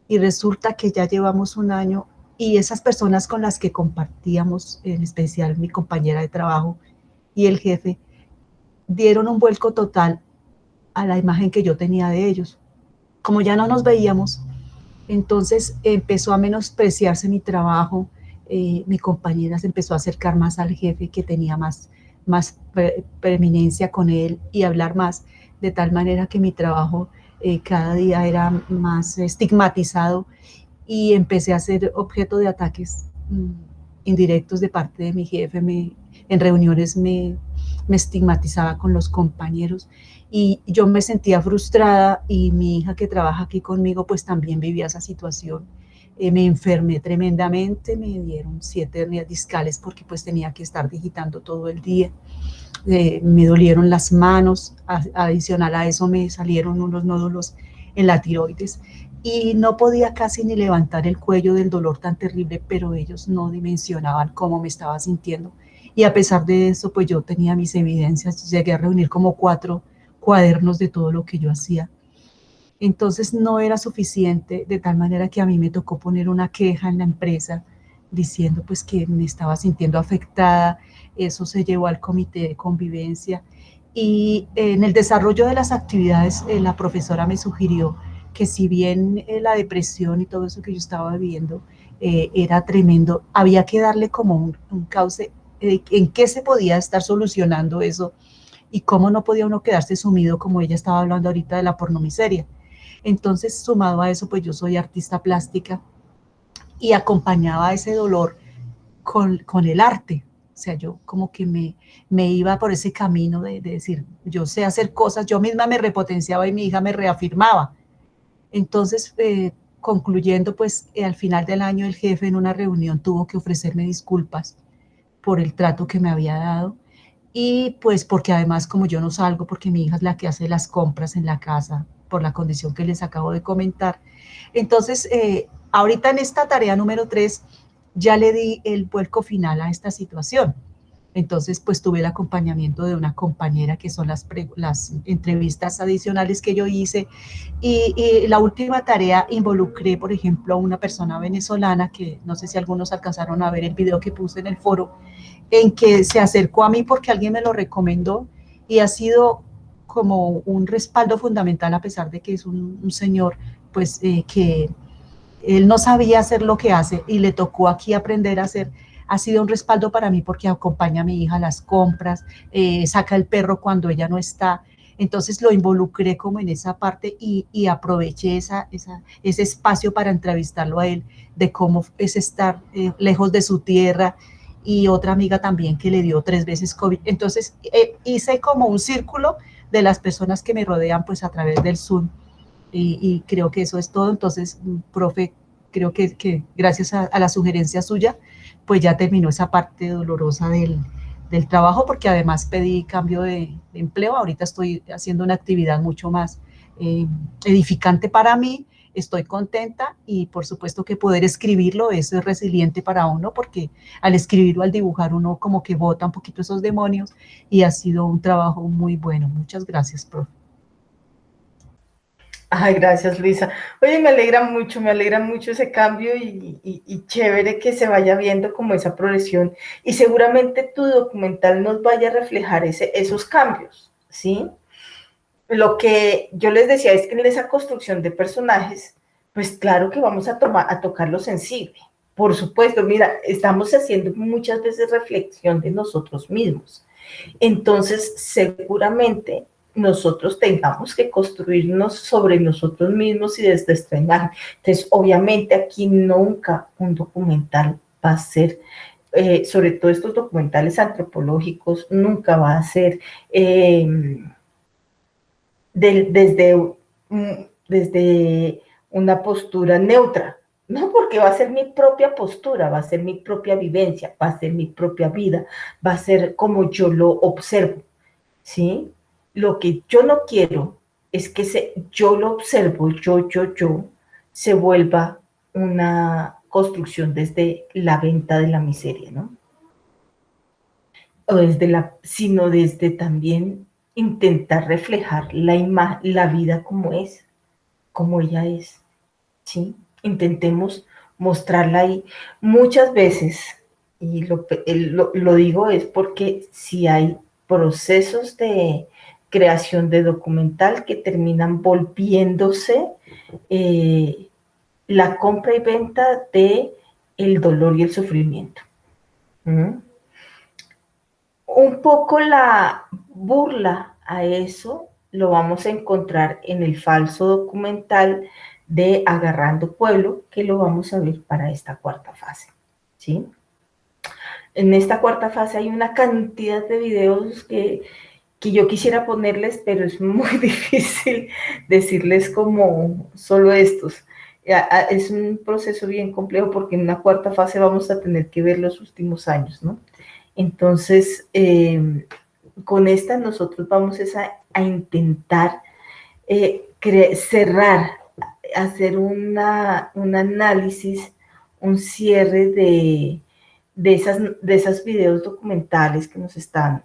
Speaker 3: Y resulta que ya llevamos un año y esas personas con las que compartíamos, en especial mi compañera de trabajo y el jefe, dieron un vuelco total a la imagen que yo tenía de ellos. Como ya no nos veíamos, entonces empezó a menospreciarse mi trabajo, mi compañera se empezó a acercar más al jefe que tenía más preeminencia con él y hablar más, de tal manera que mi trabajo cada día era más estigmatizado y empecé a ser objeto de ataques indirectos de parte de mi jefe. En reuniones me estigmatizaba con los compañeros y yo me sentía frustrada y mi hija que trabaja aquí conmigo pues también vivía esa situación. Me enfermé tremendamente, me dieron 7 hernias discales porque pues tenía que estar digitando todo el día. Me dolieron las manos, adicional a eso me salieron unos nódulos en la tiroides y no podía casi ni levantar el cuello del dolor tan terrible, pero ellos no dimensionaban cómo me estaba sintiendo. Y a pesar de eso, pues yo tenía mis evidencias, llegué a reunir como 4 cuadernos de todo lo que yo hacía. Entonces no era suficiente, de tal manera que a mí me tocó poner una queja en la empresa diciendo pues que me estaba sintiendo afectada. Eso se llevó al comité de convivencia y en el desarrollo de las actividades la profesora me sugirió que si bien la depresión y todo eso que yo estaba viviendo era tremendo, había que darle como un cauce en qué se podía estar solucionando eso y cómo no podía uno quedarse sumido, como ella estaba hablando ahorita de la pornomiseria. Entonces, sumado a eso, pues yo soy artista plástica y acompañaba ese dolor con el arte. O sea, yo como que me iba por ese camino de decir, yo sé hacer cosas, yo misma me repotenciaba y mi hija me reafirmaba. Entonces, concluyendo, pues al final del año el jefe en una reunión tuvo que ofrecerme disculpas por el trato que me había dado y pues porque además como yo no salgo, porque mi hija es la que hace las compras en la casa por la condición que les acabo de comentar. Entonces, ahorita en esta tarea número 3 ya le di el vuelco final a esta situación. Entonces, pues tuve el acompañamiento de una compañera que son las entrevistas adicionales que yo hice y la última tarea involucré, por ejemplo, a una persona venezolana que no sé si algunos alcanzaron a ver el video que puse en el foro, en que se acercó a mí porque alguien me lo recomendó y ha sido como un respaldo fundamental a pesar de que es un señor pues que él no sabía hacer lo que hace y le tocó aquí aprender a hacer. Ha sido un respaldo para mí porque acompaña a mi hija a las compras, saca el perro cuando ella no está. Entonces lo involucré como en esa parte y aproveché ese espacio para entrevistarlo a él de cómo es estar lejos de su tierra y otra amiga también que le dio 3 veces COVID. Entonces hice como un círculo de las personas que me rodean pues a través del Zoom y creo que eso es todo. Entonces, profe, creo que gracias a la sugerencia suya, pues ya terminó esa parte dolorosa del trabajo, porque además pedí cambio de empleo. Ahorita estoy haciendo una actividad mucho más edificante para mí, estoy contenta y por supuesto que poder escribirlo es resiliente para uno, porque al escribir o al dibujar uno como que bota un poquito esos demonios y ha sido un trabajo muy bueno. Muchas gracias, profe.
Speaker 1: Ay, gracias, Luisa. Oye, me alegra mucho ese cambio y chévere que se vaya viendo como esa progresión y seguramente tu documental nos vaya a reflejar esos cambios, ¿sí? Lo que yo les decía es que en esa construcción de personajes, pues claro que vamos a tocar lo sensible. Por supuesto, mira, estamos haciendo muchas veces reflexión de nosotros mismos. Entonces, seguramente nosotros tengamos que construirnos sobre nosotros mismos y desde esta imagen. Entonces, obviamente aquí nunca un documental va a ser, sobre todo estos documentales antropológicos, nunca va a ser desde, desde una postura neutra, no, porque va a ser mi propia postura, va a ser mi propia vivencia, va a ser mi propia vida, va a ser como yo lo observo, ¿sí? Lo que yo no quiero es que yo lo observo, yo, se vuelva una construcción desde la venta de la miseria, ¿no? O desde sino desde también intentar reflejar la vida como ella es, ¿sí? Intentemos mostrarla ahí. Muchas veces, y lo digo es porque si hay procesos de creación de documental que terminan volviéndose eh, la compra y venta de el dolor y el sufrimiento. ¿Mm? Un poco la burla a eso lo vamos a encontrar en el falso documental de Agarrando Pueblo, que lo vamos a ver para esta cuarta fase, ¿sí? En esta cuarta fase hay una cantidad de videos que yo quisiera ponerles, pero es muy difícil decirles como solo estos. Es un proceso bien complejo porque en una cuarta fase vamos a tener que ver los últimos años, ¿no? Entonces, con esta nosotros vamos a intentar cerrar, hacer un análisis, un cierre de esas videos documentales que nos están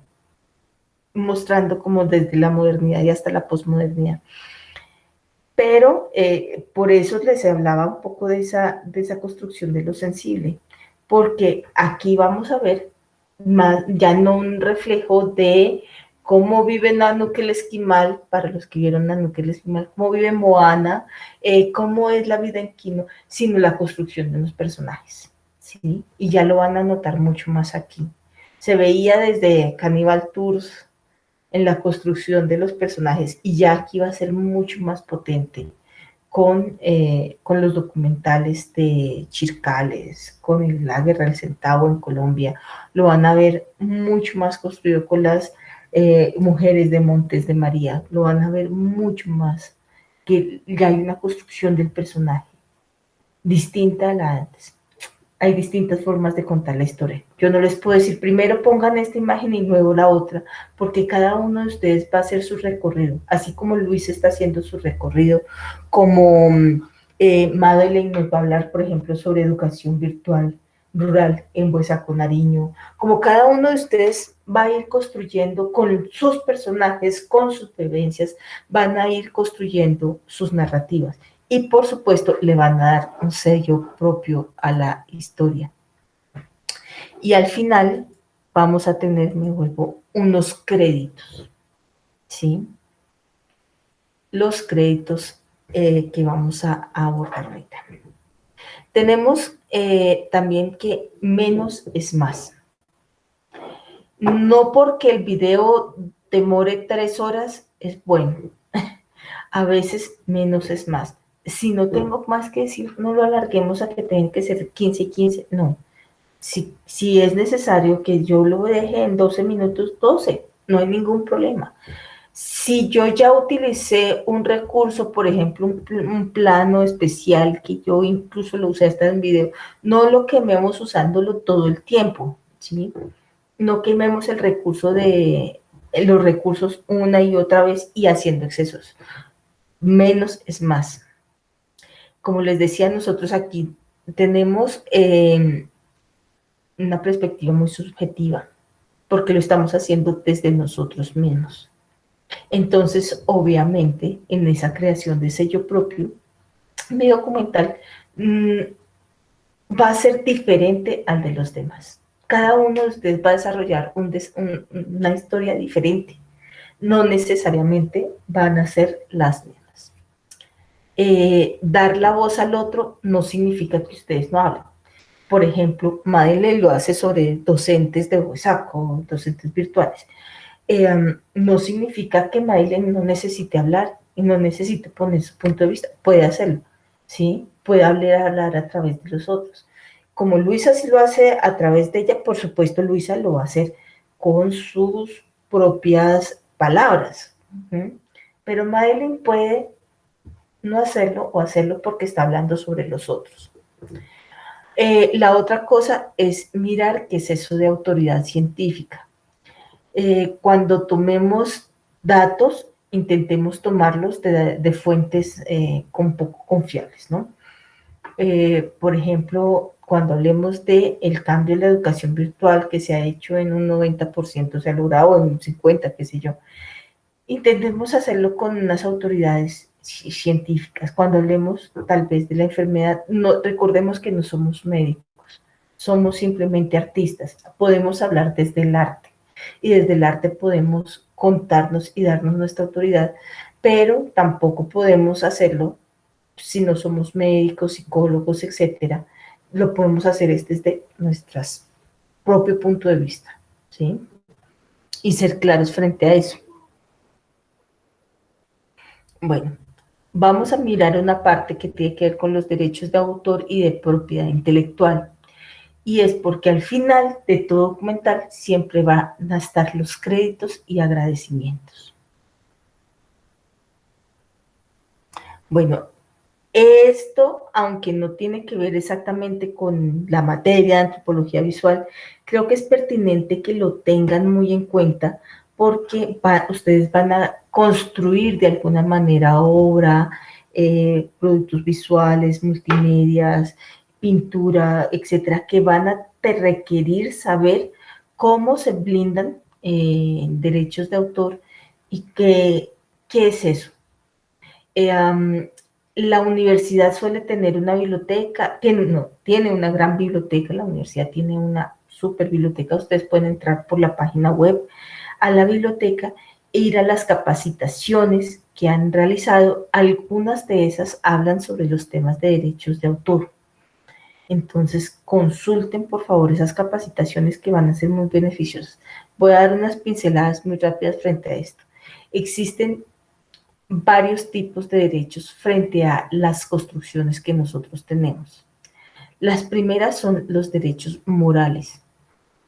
Speaker 1: mostrando como desde la modernidad y hasta la posmodernidad. Pero por eso les hablaba un poco de esa construcción de lo sensible, porque aquí vamos a ver más, ya no un reflejo de cómo vive Nanuq el Esquimal, para los que vieron Nanuq el Esquimal, cómo vive Moana, cómo es la vida en Kino, sino la construcción de los personajes, ¿sí? Y ya lo van a notar mucho más aquí. Se veía desde Cannibal Tours en la construcción de los personajes y ya aquí va a ser mucho más potente con los documentales de Chircales, con la Guerra del Centavo en Colombia, lo van a ver mucho más construido con las mujeres de Montes de María, lo van a ver mucho más, que hay una construcción del personaje distinta a la de antes. Hay distintas formas de contar la historia. Yo no les puedo decir, primero pongan esta imagen y luego la otra, porque cada uno de ustedes va a hacer su recorrido, así como Luis está haciendo su recorrido, como Madeleine nos va a hablar, por ejemplo, sobre educación virtual rural en Buesaco, Nariño, como cada uno de ustedes va a ir construyendo con sus personajes, con sus vivencias, van a ir construyendo sus narrativas. Y por supuesto le van a dar un sello propio a la historia. Y al final vamos a tener, me vuelvo, unos créditos, ¿sí? Los créditos que vamos a abordar ahorita. Tenemos también que menos es más. No porque el video demore 3 horas es bueno. A veces menos es más. Si no tengo más que decir, no lo alarguemos a que tengan que ser 15 y 15, no. Si es necesario que yo lo deje en 12 minutos, 12, no hay ningún problema. Si yo ya utilicé un recurso, por ejemplo, un plano especial que yo incluso lo usé hasta en video, no lo quememos usándolo todo el tiempo, ¿sí? No quememos los recursos una y otra vez y haciendo excesos. Menos es más. Como les decía, nosotros aquí tenemos una perspectiva muy subjetiva, porque lo estamos haciendo desde nosotros mismos. Entonces, obviamente, en esa creación de sello propio, mi documental va a ser diferente al de los demás. Cada uno de ustedes va a desarrollar una historia diferente. No necesariamente van a ser las mismas. Dar la voz al otro no significa que ustedes no hablen. Por ejemplo, Madeleine lo hace sobre docentes de Huesaco, docentes virtuales. No significa que Madeleine no necesite hablar y no necesite poner su punto de vista. Puede hacerlo, ¿sí? Puede hablar a través de los otros. Como Luisa sí lo hace a través de ella, por supuesto Luisa lo va a hacer con sus propias palabras. Pero Madeleine puede no hacerlo o hacerlo porque está hablando sobre los otros. La otra cosa es mirar qué es eso de autoridad científica. Cuando tomemos datos, intentemos tomarlos de fuentes poco confiables, ¿no? Por ejemplo, cuando hablemos del cambio en la educación virtual que se ha hecho en un 90%, se ha logrado en un 50%, qué sé yo, intentemos hacerlo con unas autoridades científicas. Cuando hablemos tal vez de la enfermedad, recordemos que no somos médicos, somos simplemente artistas. Podemos hablar desde el arte y desde el arte podemos contarnos y darnos nuestra autoridad, pero tampoco podemos hacerlo si no somos médicos, psicólogos, etcétera. Lo podemos hacer desde nuestro propio punto de vista, ¿sí? Y ser claros frente a eso. Bueno, vamos a mirar una parte que tiene que ver con los derechos de autor y de propiedad intelectual. Y es porque al final de todo documental siempre van a estar los créditos y agradecimientos. Bueno, esto, aunque no tiene que ver exactamente con la materia de antropología visual, creo que es pertinente que lo tengan muy en cuenta porque ustedes van a construir de alguna manera obra, productos visuales, multimedias, pintura, etcétera, que van a requerir saber cómo se blindan derechos de autor y qué es eso. La universidad suele tener una biblioteca, tiene una gran biblioteca, la universidad tiene una super biblioteca, ustedes pueden entrar por la página web a la biblioteca e ir a las capacitaciones que han realizado. Algunas de esas hablan sobre los temas de derechos de autor. Entonces, consulten por favor esas capacitaciones que van a ser muy beneficiosas. Voy a dar unas pinceladas muy rápidas frente a esto. Existen varios tipos de derechos frente a las construcciones que nosotros tenemos. Las primeras son los derechos morales.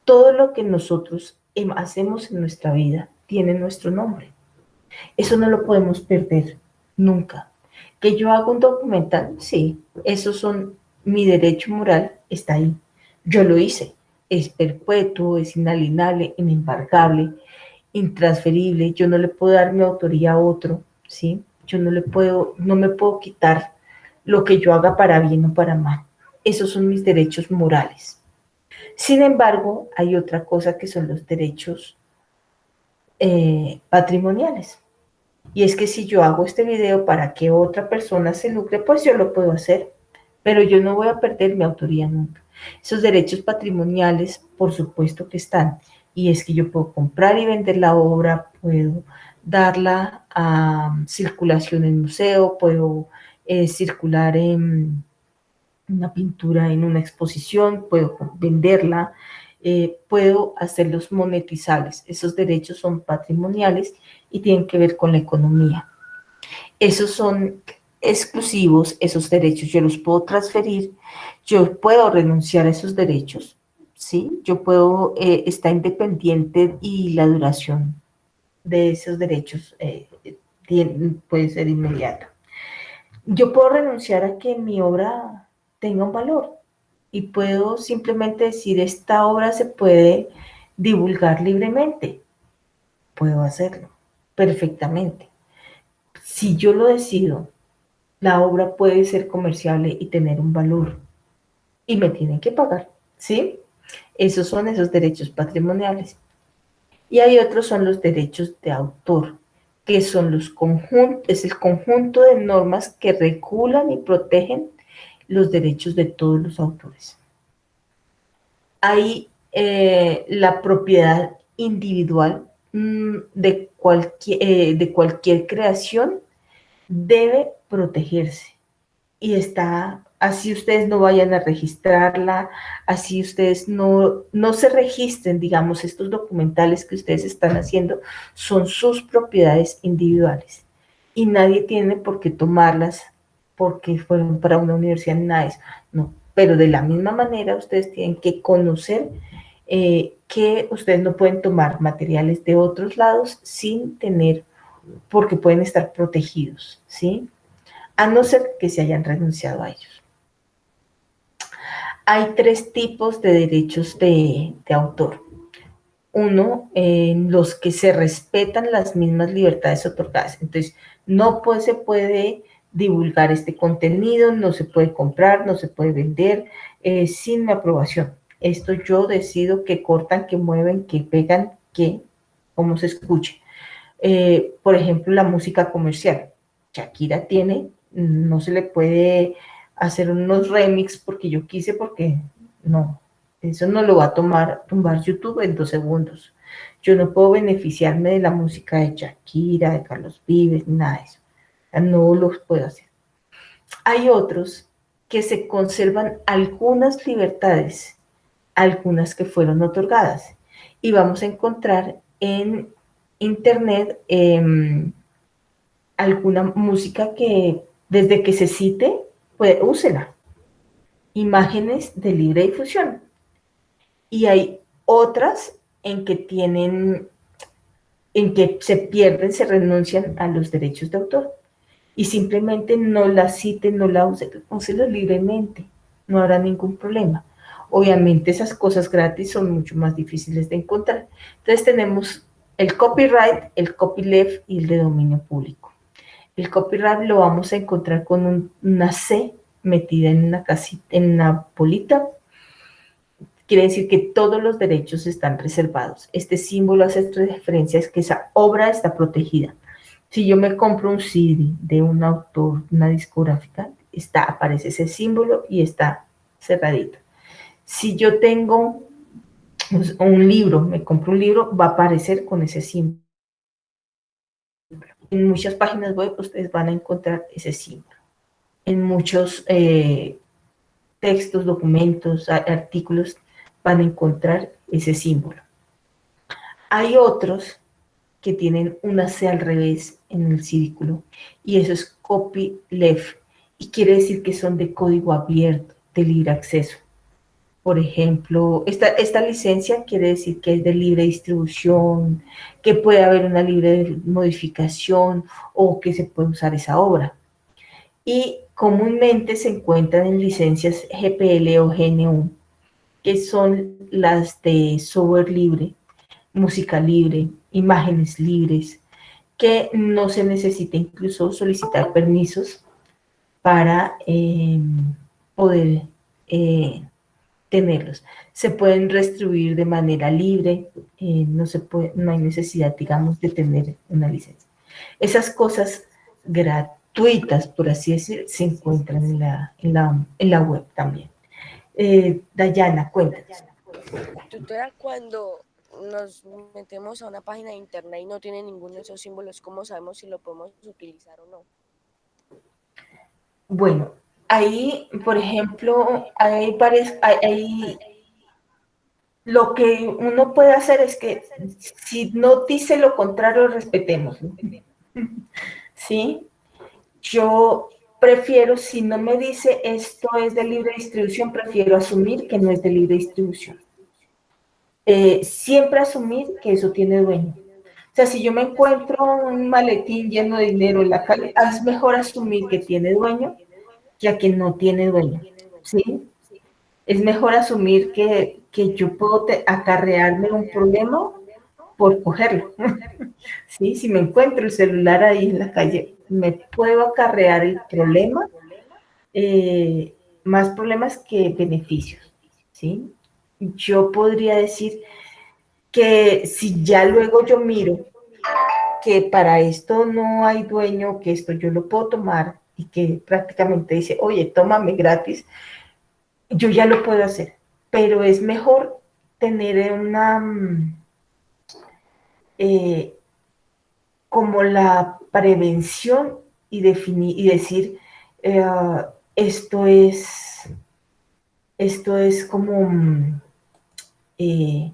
Speaker 1: Todo lo que nosotros hacemos en nuestra vida tiene nuestro nombre. Eso no lo podemos perder nunca. Que yo haga un documental, sí, esos son mi derecho moral, está ahí. Yo lo hice. Es perpetuo, es inalienable, inembargable, intransferible. Yo no le puedo dar mi autoría a otro, ¿sí? Yo no me puedo quitar lo que yo haga para bien o para mal. Esos son mis derechos morales. Sin embargo, hay otra cosa que son los derechos patrimoniales. Y es que si yo hago este video para que otra persona se lucre, pues yo lo puedo hacer, pero yo no voy a perder mi autoría nunca. Esos derechos patrimoniales, por supuesto que están, y es que yo puedo comprar y vender la obra, puedo darla a circulación en museo, puedo circular en una pintura en una exposición, puedo venderla, puedo hacerlos monetizables. Esos derechos son patrimoniales y tienen que ver con la economía. Esos son exclusivos, esos derechos yo los puedo transferir, yo puedo renunciar a esos derechos, ¿sí? Yo puedo, está independiente y la duración de esos derechos puede ser inmediata. Yo puedo renunciar a que mi obra tenga un valor y puedo simplemente decir, esta obra se puede divulgar libremente. Puedo hacerlo perfectamente. Si yo lo decido, la obra puede ser comerciable y tener un valor y me tienen que pagar, ¿sí? Esos son esos derechos patrimoniales. Y hay otros son los derechos de autor, que son es el conjunto de normas que regulan y protegen los derechos de todos los autores. Hay la propiedad individual de cualquier creación debe protegerse y está, así ustedes no vayan a registrarla, así ustedes no se registren, digamos, estos documentales que ustedes están haciendo son sus propiedades individuales y nadie tiene por qué tomarlas porque fueron para una universidad ni nada de eso, no, pero de la misma manera ustedes tienen que conocer que ustedes no pueden tomar materiales de otros lados sin tener, porque pueden estar protegidos, ¿sí? A no ser que se hayan renunciado a ellos. Hay tres tipos de derechos de autor. Uno, en los que se respetan las mismas libertades otorgadas. Entonces, se puede divulgar este contenido, no se puede comprar, no se puede vender sin mi aprobación. Esto yo decido que cortan, que mueven, que pegan, como se escuche. Por ejemplo, la música comercial. Shakira tiene, no se le puede hacer unos remix porque yo quise, porque no, eso no lo va a tumbar YouTube en 2 segundos. Yo no puedo beneficiarme de la música de Shakira, de Carlos Vives, nada de eso. No los puedo hacer. Hay otros que se conservan algunas libertades, algunas que fueron otorgadas. Y vamos a encontrar en internet alguna música que desde que se cite, pues úsela. Imágenes de libre difusión. Y hay otras en que se pierden, se renuncian a los derechos de autor. Y simplemente no la citen, no la usen, úsela libremente. No habrá ningún problema. Obviamente esas cosas gratis son mucho más difíciles de encontrar. Entonces tenemos el copyright, el copyleft y el de dominio público. El copyright lo vamos a encontrar con una C metida en una casita, en una bolita. Quiere decir que todos los derechos están reservados. Este símbolo hace referencia a que esa obra está protegida. Si yo me compro un CD de un autor, una discográfica, aparece ese símbolo y está cerradito. Si yo tengo un libro, me compro un libro, va a aparecer con ese símbolo. En muchas páginas web ustedes van a encontrar ese símbolo. En muchos textos, documentos, artículos van a encontrar ese símbolo. Hay otros que tienen una C al revés en el círculo y eso es copyleft y quiere decir que son de código abierto, de libre acceso. Por ejemplo, esta licencia quiere decir que es de libre distribución, que puede haber una libre modificación o que se puede usar esa obra. Y comúnmente se encuentran en licencias GPL o GNU, que son las de software libre, música libre, imágenes libres, que no se necesita incluso solicitar permisos para poder tenerlos. Se pueden distribuir de manera libre, no hay necesidad, digamos, de tener una licencia. Esas cosas gratuitas, por así decir, se encuentran en la web también. Dayana, cuéntanos.
Speaker 4: Tutora, cuando nos metemos a una página de internet y no tiene ninguno de esos símbolos, ¿cómo sabemos si lo podemos utilizar o no?
Speaker 1: Bueno, ahí, por ejemplo, lo que uno puede hacer es que si no dice lo contrario, respetémoslo. ¿Sí? Yo prefiero, si no me dice esto es de libre distribución, prefiero asumir que no es de libre distribución. siempre asumir que eso tiene dueño. O sea, si yo me encuentro un maletín lleno de dinero en la calle, es mejor asumir que tiene dueño que a que no tiene dueño, ¿sí? Es mejor asumir que yo puedo acarrearme un problema por cogerlo, ¿sí? Si me encuentro el celular ahí en la calle, me puedo acarrear el problema, más problemas que beneficios, ¿sí? Yo podría decir que si ya luego yo miro que para esto no hay dueño, que esto yo lo puedo tomar y que prácticamente dice, oye, tómame gratis, yo ya lo puedo hacer, pero es mejor tener una, como la prevención y definir y decir, eh, esto es, esto es como eh,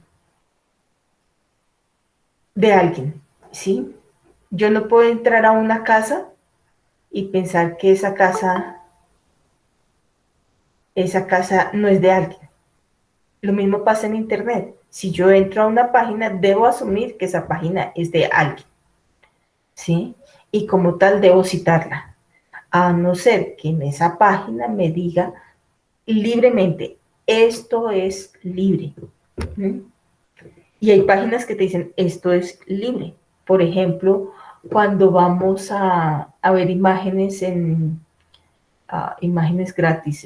Speaker 1: de alguien, ¿sí? Yo no puedo entrar a una casa y pensar que esa casa no es de alguien. Lo mismo pasa en Internet. Si yo entro a una página, debo asumir que esa página es de alguien, ¿sí? Y como tal, debo citarla. A no ser que en esa página me diga libremente, esto es libre. ¿Mm? Y hay páginas que te dicen, esto es libre. Por ejemplo, cuando vamos a ver imágenes en imágenes gratis,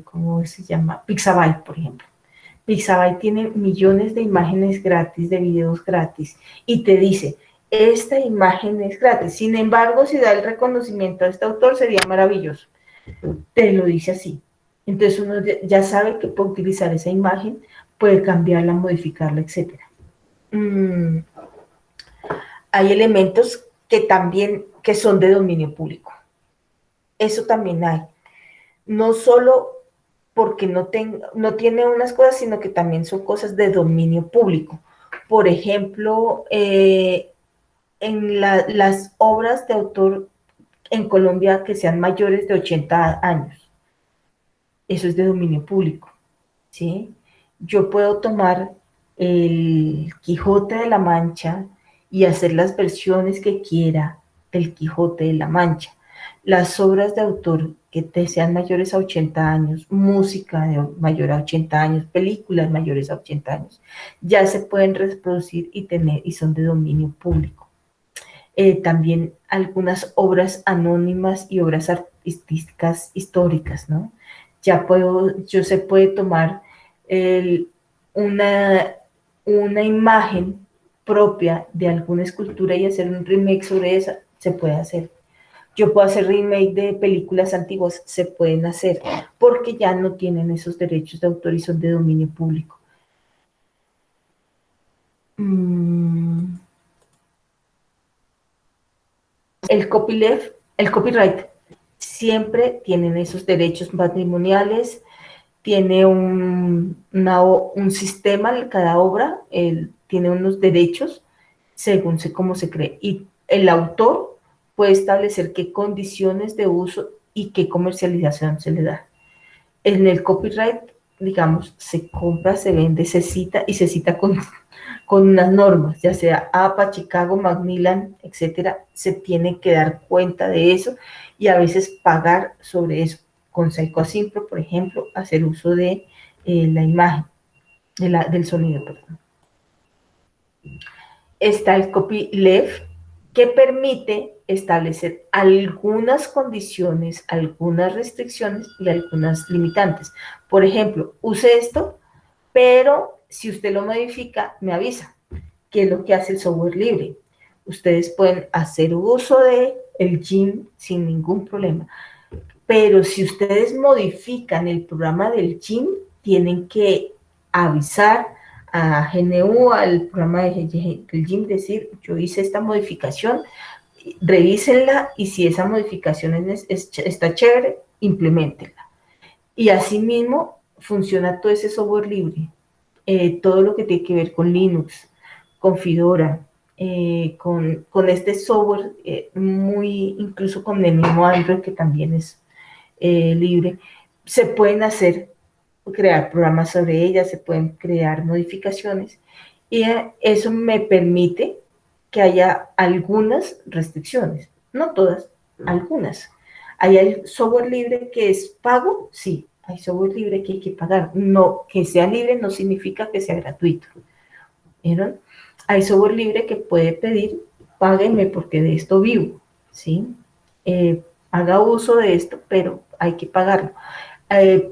Speaker 1: ¿cómo se llama? Pixabay, por ejemplo. Pixabay tiene millones de imágenes gratis, de videos gratis, y te dice, esta imagen es gratis. Sin embargo, si da el reconocimiento a este autor, sería maravilloso. Te lo dice así. Entonces uno ya sabe que puede utilizar esa imagen, puede cambiarla, modificarla, etc. Hay elementos que también que son de dominio público. Eso también hay. No solo porque no tiene unas cosas, sino que también son cosas de dominio público. Por ejemplo, en las obras de autor en Colombia que sean mayores de 80 años, eso es de dominio público, ¿sí? Yo puedo tomar el Quijote de la Mancha y hacer las versiones que quiera del Quijote de la Mancha. Las obras de autor que te sean mayores a 80 años, música de mayor a 80 años, películas mayores a 80 años, ya se pueden reproducir y son de dominio público. También algunas obras anónimas y obras artísticas históricas, ¿no? Yo se puede tomar una, una imagen propia de alguna escultura y hacer un remake sobre esa, se puede hacer. Yo puedo hacer remake de películas antiguas, se pueden hacer, porque ya no tienen esos derechos de autor y son de dominio público. El copyright siempre tienen esos derechos patrimoniales, tiene un sistema de cada obra, tiene unos derechos según cómo se cree. Y el autor puede establecer qué condiciones de uso y qué comercialización se le da. En el copyright, digamos, se compra, se vende, se cita y se cita con unas normas, ya sea APA, Chicago, Macmillan, etcétera, se tiene que dar cuenta de eso y a veces pagar sobre eso. Con Psycho-Simpro, por ejemplo, hacer uso de la imagen, del sonido, perdón. Está el copyleft, que permite establecer algunas condiciones, algunas restricciones y algunas limitantes. Por ejemplo, use esto, pero si usted lo modifica, me avisa, que es lo que hace el software libre. Ustedes pueden hacer uso de el GIMP sin ningún problema, pero si ustedes modifican el programa del GIMP, tienen que avisar a GNU, al programa del GIMP, decir, yo hice esta modificación, revísenla y si esa modificación está chévere, implementenla. Y asimismo funciona todo ese software libre, todo lo que tiene que ver con Linux, con Fedora, con este software, incluso con el mismo Android, que también es libre, se pueden hacer crear programas sobre ellas, se pueden crear modificaciones y eso me permite que haya algunas restricciones, no todas, algunas. ¿Hay el software libre que es pago? Sí, hay software libre que hay que pagar. No, que sea libre no significa que sea gratuito. ¿Vieron? Hay software libre que puede pedir, páguenme porque de esto vivo, ¿sí? Haga uso de esto, pero hay que pagarlo.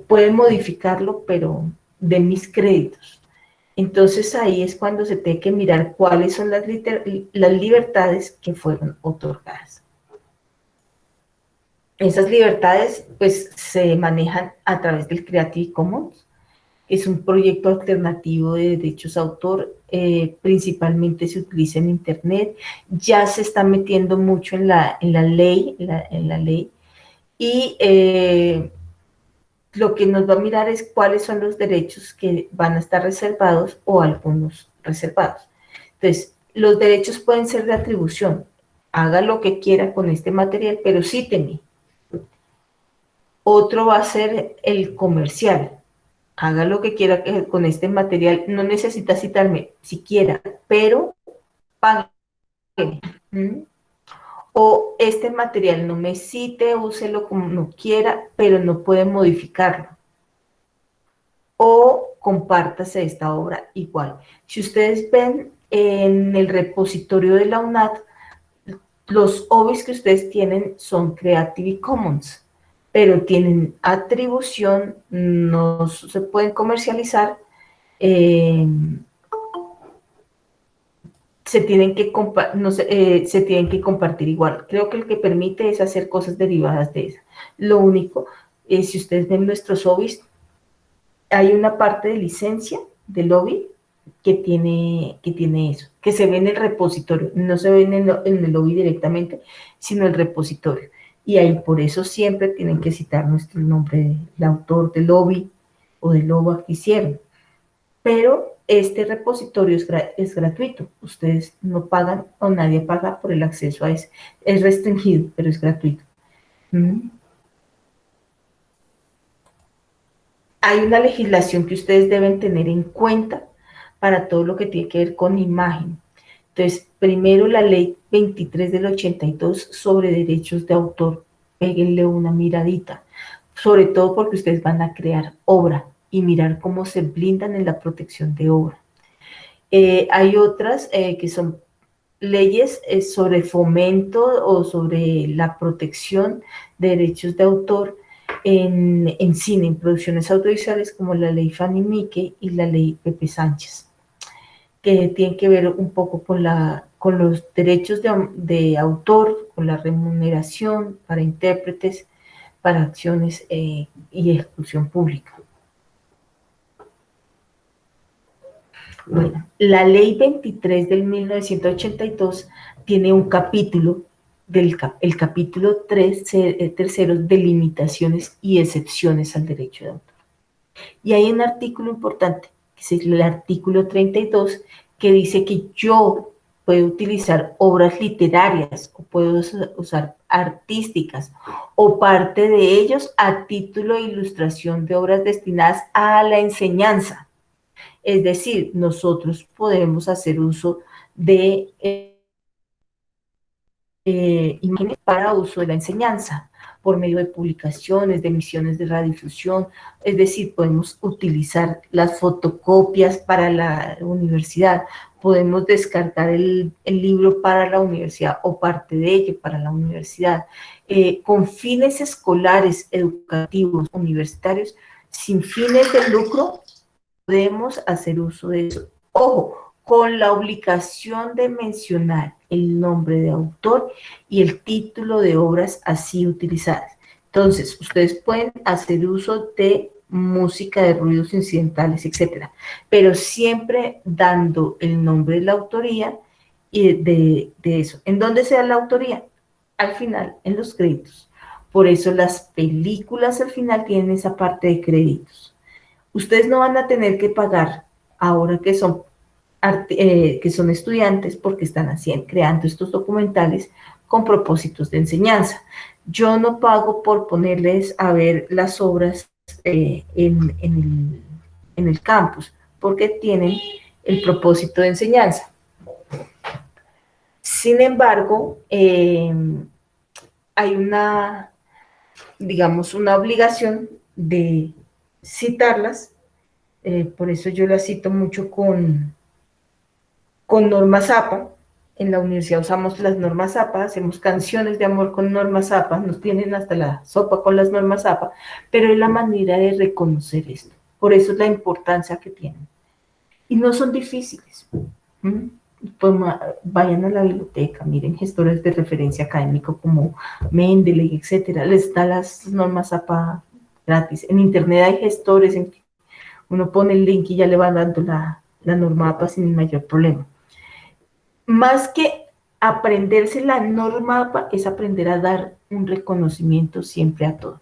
Speaker 1: Pueden modificarlo, pero de mis créditos. Entonces ahí es cuando se tiene que mirar cuáles son las libertades que fueron otorgadas. Esas libertades pues se manejan a través del Creative Commons, que es un proyecto alternativo de derechos de autor, principalmente se utiliza en Internet, ya se está metiendo mucho en la ley, y lo que nos va a mirar es cuáles son los derechos que van a estar reservados o algunos reservados. Entonces, los derechos pueden ser de atribución, haga lo que quiera con este material, pero cíteme. Otro va a ser el comercial, haga lo que quiera con este material, no necesita citarme siquiera, pero págueme. O este material no me cite, úselo como no quiera, pero no puede modificarlo. O compártase esta obra igual. Si ustedes ven en el repositorio de la UNAT, los OBIs que ustedes tienen son Creative Commons, pero tienen atribución, no se pueden comercializar, se tienen que se tienen que compartir igual. Creo que el que permite es hacer cosas derivadas de esa. Lo único, si ustedes ven nuestros OBIs, hay una parte de licencia del OBI que tiene eso, que se ve en el repositorio, no se ve en el OBI directamente, sino en el repositorio. Y ahí por eso siempre tienen que citar nuestro nombre del autor del OBI o del OBA que hicieron. Pero este repositorio es gratuito, ustedes no pagan o nadie paga por el acceso a ese. Es restringido, pero es gratuito. Hay una legislación que ustedes deben tener en cuenta para todo lo que tiene que ver con imagen. Entonces, primero la ley 23 del 82 sobre derechos de autor, péguenle una miradita, sobre todo porque ustedes van a crear obra y mirar cómo se blindan en la protección de obra. Hay otras que son leyes sobre fomento o sobre la protección de derechos de autor en cine, en producciones audiovisuales, como la ley Fanny Mique y la ley Pepe Sánchez, que tienen que ver un poco con los derechos de autor, con la remuneración para intérpretes, para acciones y ejecución pública. Bueno, la ley 23 del 1982 tiene un capítulo, el capítulo 3, tercero, de limitaciones y excepciones al derecho de autor. Y hay un artículo importante, que es el artículo 32, que dice que yo puedo utilizar obras literarias o puedo usar artísticas o parte de ellos a título de ilustración de obras destinadas a la enseñanza. Es decir, nosotros podemos hacer uso de imágenes para uso de la enseñanza, por medio de publicaciones, de emisiones de radiodifusión, es decir, podemos utilizar las fotocopias para la universidad, podemos descargar el libro para la universidad o parte de ello para la universidad, con fines escolares, educativos, universitarios, sin fines de lucro, podemos hacer uso de eso. Ojo, con la obligación de mencionar el nombre de autor y el título de obras así utilizadas. Entonces, ustedes pueden hacer uso de música, de ruidos incidentales, etcétera, pero siempre dando el nombre de la autoría y de eso. ¿En dónde se da la autoría? Al final, en los créditos. Por eso las películas al final tienen esa parte de créditos. Ustedes no van a tener que pagar ahora que son estudiantes porque están creando estos documentales con propósitos de enseñanza. Yo no pago por ponerles a ver las obras en el campus, porque tienen el propósito de enseñanza. Sin embargo, hay una, digamos, una obligación de citarlas, por eso yo las cito mucho con normas APA. En la universidad usamos las normas APA, hacemos canciones de amor con normas APA, nos tienen hasta la sopa con las normas APA, pero es la manera de reconocer esto. Por eso es la importancia que tienen. Y no son difíciles. Pues vayan a la biblioteca, miren gestores de referencia académico como Mendeley, etcétera, les da las normas APA gratis. En internet hay gestores en que uno pone el link y ya le van dando la norma APA sin mayor problema. Más que aprenderse la norma APA, es aprender a dar un reconocimiento siempre a todo.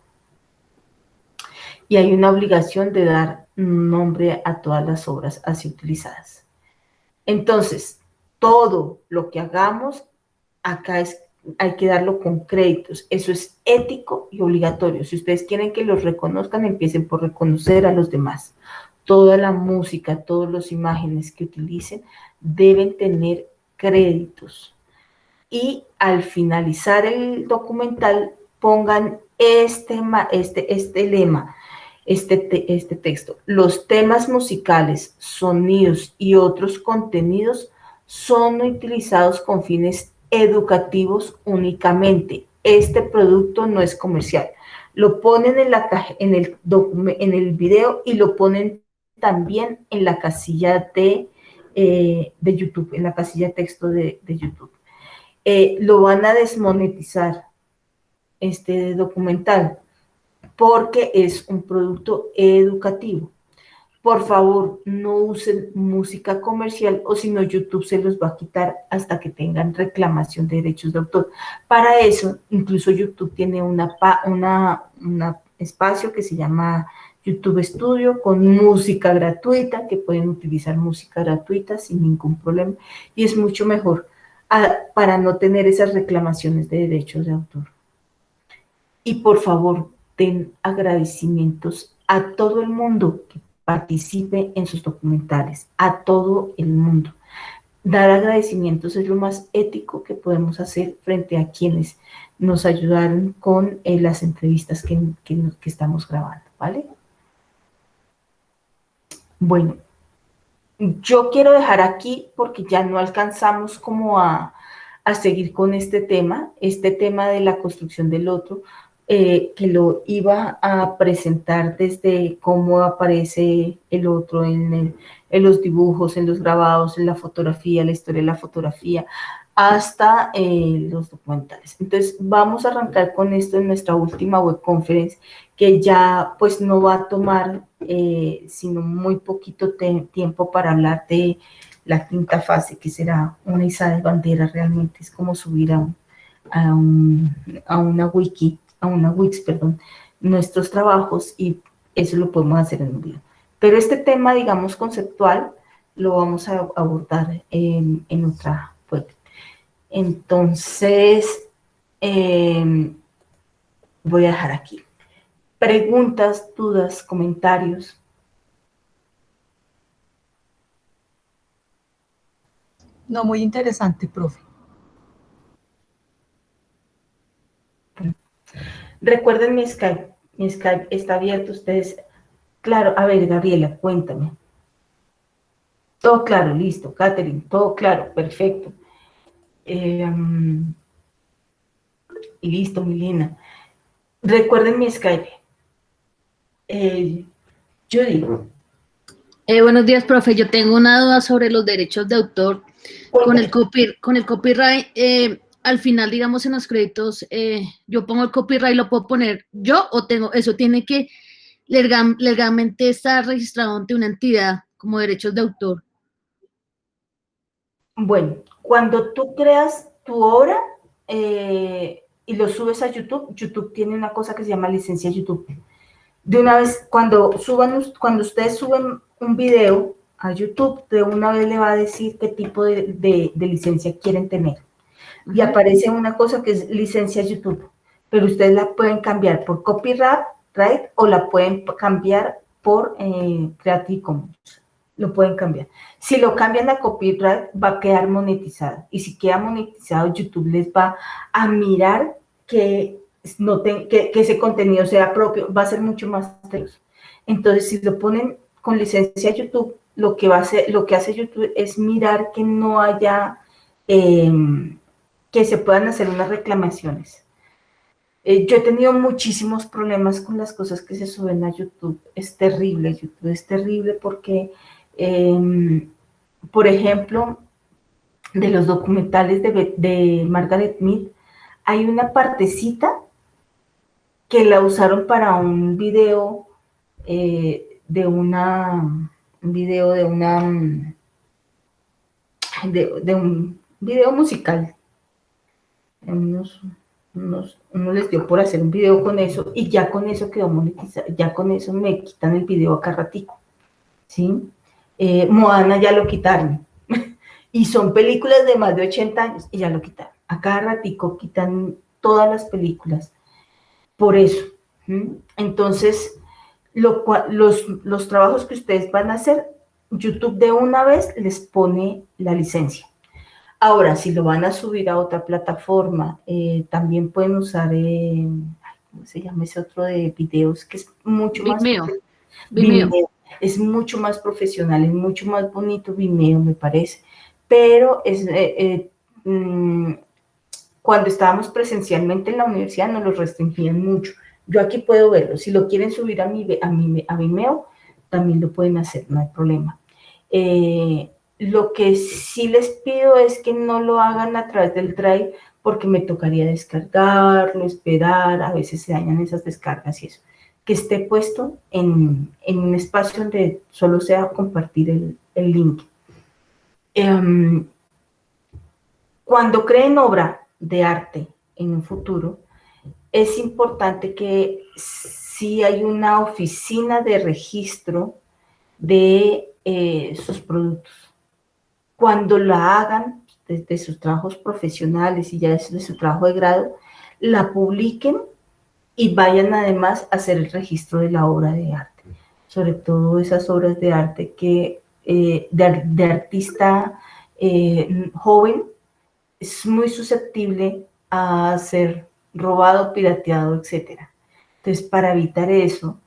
Speaker 1: Y hay una obligación de dar nombre a todas las obras así utilizadas. Entonces, todo lo que hagamos acá hay que darlo con créditos. Eso es ético y obligatorio. Si ustedes quieren que los reconozcan, empiecen por reconocer a los demás. Toda la música, todas las imágenes que utilicen deben tener créditos. Y al finalizar el documental, pongan este lema, este texto. Los temas musicales, sonidos y otros contenidos son utilizados con fines educativos únicamente. Este producto no es comercial. Lo ponen en el video y lo ponen también en la casilla de YouTube, en la casilla de texto de YouTube. Lo van a desmonetizar este documental porque es un producto educativo. Por favor, no usen música comercial o si no, YouTube se los va a quitar hasta que tengan reclamación de derechos de autor. Para eso, incluso YouTube tiene un espacio que se llama YouTube Studio con música gratuita, que pueden utilizar música gratuita sin ningún problema y es mucho mejor para no tener esas reclamaciones de derechos de autor. Y por favor, den agradecimientos a todo el mundo que participe en sus documentales, a todo el mundo. Dar agradecimientos es lo más ético que podemos hacer frente a quienes nos ayudaron con las entrevistas que estamos grabando, ¿vale? Bueno, yo quiero dejar aquí porque ya no alcanzamos como a seguir con este tema de la construcción del otro, que lo iba a presentar desde cómo aparece el otro en los dibujos, en los grabados, en la fotografía, la historia de la fotografía, hasta los documentales. Entonces, vamos a arrancar con esto en nuestra última web conference, que ya pues no va a tomar sino muy poquito tiempo para hablar de la quinta fase, que será una izada de bandera. Realmente es como subir a una Wix, nuestros trabajos, y eso lo podemos hacer en un video. Pero este tema, digamos, conceptual, lo vamos a abordar en otra web. Entonces, voy a dejar aquí. Preguntas, dudas, comentarios.
Speaker 3: No, muy interesante, profe.
Speaker 1: Recuerden mi Skype está abierto, ustedes. Claro, a ver, Gabriela, cuéntame. Todo claro, listo. Catherine, todo claro, perfecto. Listo, Milena. Recuerden mi Skype. Judy.
Speaker 5: Buenos días, profe. Yo tengo una duda sobre los derechos de autor. Con el copyright, al final, digamos, en los créditos, yo pongo el copyright, ¿lo puedo poner yo o eso tiene que legalmente estar registrado ante una entidad como derechos de autor?
Speaker 1: Bueno, cuando tú creas tu obra y lo subes a YouTube, YouTube tiene una cosa que se llama licencia YouTube. De una vez, cuando ustedes suben un video a YouTube, de una vez le va a decir qué tipo de licencia quieren tener. Y aparece una cosa que es licencia YouTube, pero ustedes la pueden cambiar por copyright, copyright o la pueden cambiar por Creative Commons. Lo pueden cambiar. Si lo cambian a copyright, va a quedar monetizado. Y si queda monetizado, YouTube les va a mirar que, que ese contenido sea propio. Va a ser mucho más tedioso. Entonces, si lo ponen con licencia YouTube, lo que hace YouTube es mirar que no haya, que se puedan hacer unas reclamaciones. Yo he tenido muchísimos problemas con las cosas que se suben a YouTube. Es terrible, YouTube es terrible porque, por ejemplo, de los documentales de Margaret Mead, hay una partecita que la usaron para un video de un video musical. Uno les dio por hacer un video con eso y ya con eso quedó monetizado, ya con eso me quitan el video acá ratico, ¿sí? Moana ya lo quitaron y son películas de más de 80 años y ya lo quitaron. A cada ratico quitan todas las películas por eso. Entonces, los trabajos que ustedes van a hacer, YouTube de una vez les pone la licencia. Ahora, si lo van a subir a otra plataforma, también pueden usar, ¿cómo se llama ese otro de videos? Que es mucho más... Vimeo. Es mucho más profesional, es mucho más bonito Vimeo, me parece. Pero cuando estábamos presencialmente en la universidad nos lo restringían mucho. Yo aquí puedo verlo. Si lo quieren subir a Vimeo, también lo pueden hacer, no hay problema. Lo que sí les pido es que no lo hagan a través del Drive porque me tocaría descargarlo, esperar, a veces se dañan esas descargas y eso. Que esté puesto en un espacio donde solo sea compartir el link. Cuando creen obra de arte en un futuro, es importante que si hay una oficina de registro de sus productos. Cuando la hagan desde sus trabajos profesionales y ya desde su trabajo de grado, la publiquen y vayan además a hacer el registro de la obra de arte. Sobre todo esas obras de arte que de artista joven es muy susceptible a ser robado, pirateado, etc. Entonces, para evitar eso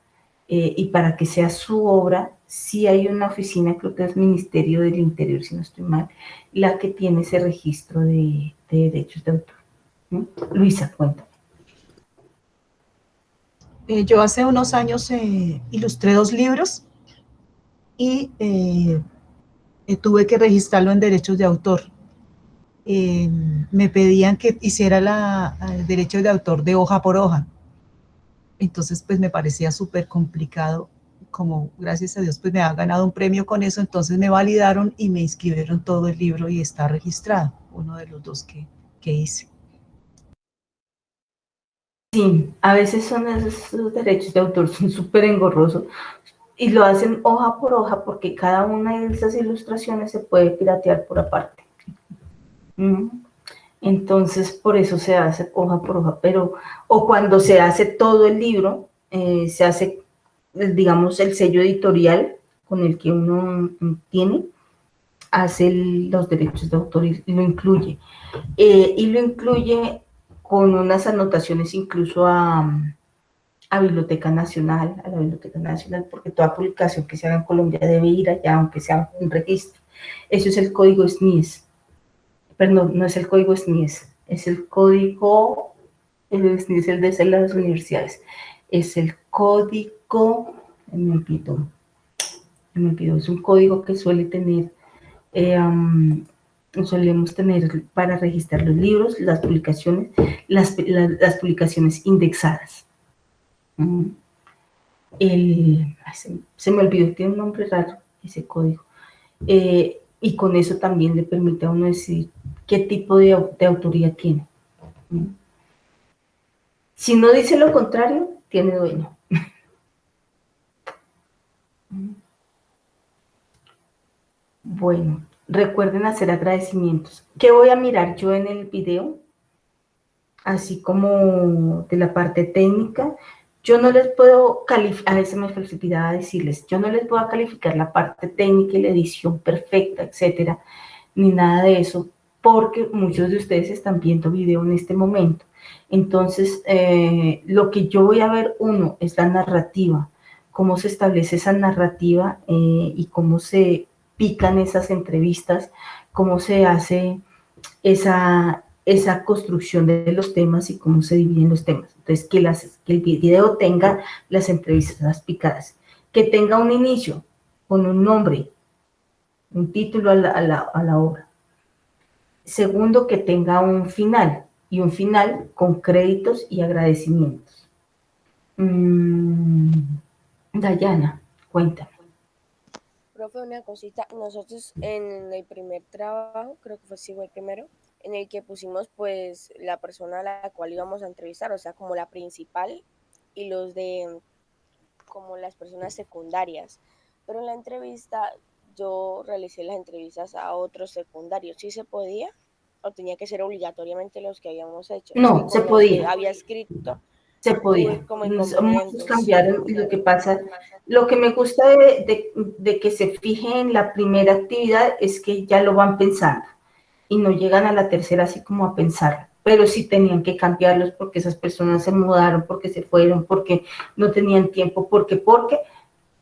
Speaker 1: y para que sea su obra, sí hay una oficina, creo que es Ministerio del Interior, si no estoy mal, la que tiene ese registro de derechos de autor. Luisa, cuéntame.
Speaker 3: Yo hace unos años ilustré 2 libros y tuve que registrarlo en derechos de autor. Me pedían que hiciera derechos de autor de hoja por hoja. Entonces, pues me parecía súper complicado. Como gracias a Dios, pues me ha ganado un premio con eso, entonces me validaron y me inscribieron todo el libro y está registrado, uno de los 2 que hice.
Speaker 1: Sí, a veces son esos derechos de autor, son súper engorrosos y lo hacen hoja por hoja porque cada una de esas ilustraciones se puede piratear por aparte. Entonces, por eso se hace hoja por hoja, o cuando se hace todo el libro, se hace, digamos, el sello editorial con el que uno tiene, hace los derechos de autor y lo incluye. Y lo incluye con unas anotaciones incluso a la Biblioteca Nacional, porque toda publicación que se haga en Colombia debe ir allá, aunque sea un registro. Eso es el código SNIES. Perdón, no es el código SNIES, es el código, el SNIES, el de las universidades. Es el código, me olvidó, es un código que suele tener, solemos tener para registrar los libros, las publicaciones, las publicaciones indexadas. Se me olvidó, tiene un nombre raro ese código. Y con eso también le permite a uno decir qué tipo de autoría tiene. Si no dice lo contrario, tiene dueño. Bueno, recuerden hacer agradecimientos. ¿Qué voy a mirar yo en el video? Así como de la parte técnica, Yo no les puedo calificar, a veces me olvidaba decirles, yo no les voy a calificar la parte técnica y la edición perfecta, etcétera, ni nada de eso, porque muchos de ustedes están viendo video en este momento. Entonces, lo que yo voy a ver, uno, es la narrativa, cómo se establece esa narrativa y cómo se pican esas entrevistas, cómo se hace esa construcción de los temas y cómo se dividen los temas. Entonces, que el video tenga las entrevistas picadas, que tenga un inicio con un nombre, un título a la obra. Segundo, que tenga un final, y un final con créditos y agradecimientos. Dayana, cuéntame.
Speaker 4: Profe, una cosita, nosotros en el primer trabajo, creo que fue el primero, en el que pusimos pues la persona a la cual íbamos a entrevistar, o sea, como la principal y los de como las personas secundarias. Pero en la entrevista yo realicé las entrevistas a otros secundarios. ¿Sí se podía? ¿O tenía que ser obligatoriamente los que habíamos hecho?
Speaker 1: No,
Speaker 4: es que
Speaker 1: se
Speaker 4: con los que
Speaker 1: podía.
Speaker 4: había escrito
Speaker 1: Se podía.
Speaker 4: tuve como
Speaker 1: Muchos
Speaker 4: inconvenientes.
Speaker 1: cambiaron y lo que pasa, lo que me gusta de que se fije en la primera actividad es que ya lo van pensando y no llegan a la tercera así como a pensar, pero sí tenían que cambiarlos porque esas personas se mudaron, porque se fueron, porque no tenían tiempo, porque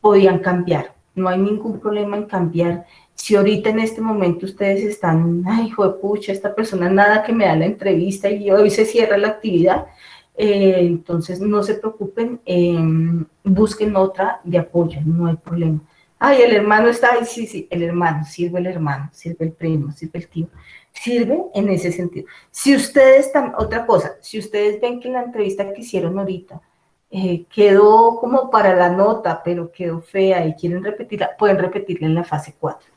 Speaker 1: podían cambiar. No hay ningún problema en cambiar. Si ahorita en este momento ustedes están, ay, hijo de pucha, esta persona nada que me da la entrevista y hoy se cierra la actividad, entonces no se preocupen, busquen otra de apoyo, no hay problema. Ay, el hermano está ahí, sí, el hermano, sirve el primo, sirve el tío, sirve en ese sentido. Si ustedes, otra cosa, si ustedes ven que la entrevista que hicieron ahorita quedó como para la nota, pero quedó fea y quieren repetirla, pueden repetirla en la fase 4,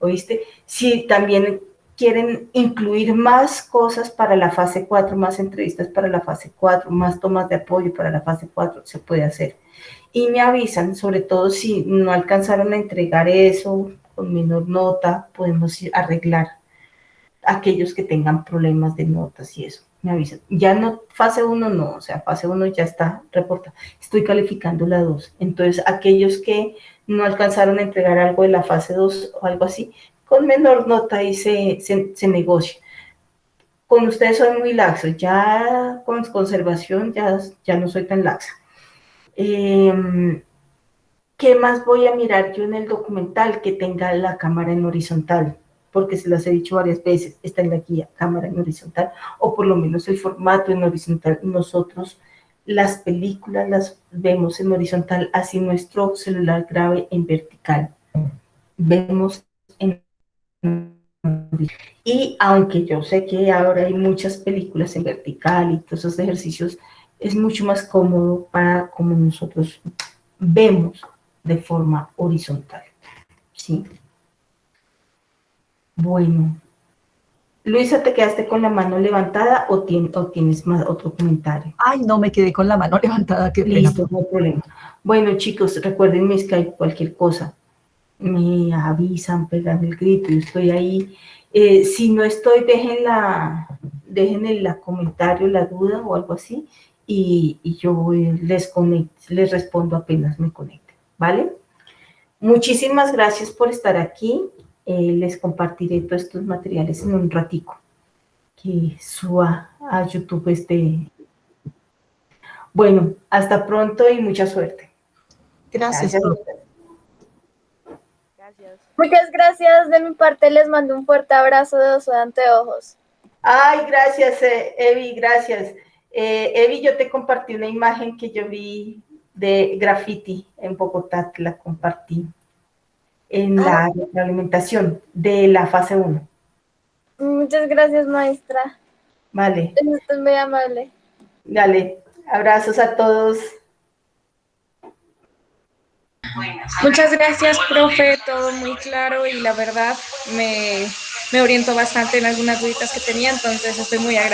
Speaker 1: ¿oíste? Si también quieren incluir más cosas para la fase 4, más entrevistas para la fase 4, más tomas de apoyo para la fase 4, se puede hacer. Y me avisan, sobre todo si no alcanzaron a entregar eso con menor nota, podemos arreglar aquellos que tengan problemas de notas y eso, me avisan. Ya no, fase 1 no, o sea, fase 1 ya está reportada. Estoy calificando la 2. Entonces, aquellos que no alcanzaron a entregar algo de la fase 2 o algo así, con menor nota ahí se negocia. Con ustedes soy muy laxo, ya con conservación ya no soy tan laxa. ¿Qué más voy a mirar yo en el documental? Que tenga la cámara en horizontal, porque se las he dicho varias veces, está en la guía, cámara en horizontal, o por lo menos el formato en horizontal. Nosotros las películas las vemos en horizontal, así nuestro celular grabe en vertical. Vemos en... Y aunque yo sé que ahora hay muchas películas en vertical y todos esos ejercicios, es mucho más cómodo para como nosotros vemos de forma horizontal, ¿sí? Bueno, Luisa, ¿te quedaste con la mano levantada o tienes más otro comentario?
Speaker 3: Ay, no, me quedé con la mano levantada, qué pena.
Speaker 1: Listo, no hay problema. Bueno, chicos, recuerden mi Skype, cualquier cosa, me avisan, pegan el grito, yo estoy ahí. Si no estoy, dejen en la comentario la duda o algo así, y yo les respondo apenas me conecte, ¿vale? Muchísimas gracias por estar aquí. Les compartiré todos estos materiales en un ratico que suba a YouTube Bueno, hasta pronto y mucha suerte.
Speaker 3: Gracias.
Speaker 4: Gracias.
Speaker 6: Muchas gracias. De mi parte les mando un fuerte abrazo de Oso de Anteojos.
Speaker 1: Ay, gracias, Evi, gracias. Evi, yo te compartí una imagen que yo vi de graffiti en Bogotá, te la compartí en la alimentación de la fase 1.
Speaker 6: Muchas gracias, maestra.
Speaker 1: Vale.
Speaker 6: Esto es muy amable.
Speaker 1: Dale, abrazos a todos.
Speaker 7: Muchas gracias, profe, todo muy claro y la verdad me orientó bastante en algunas dudas que tenía, entonces estoy muy agradecida.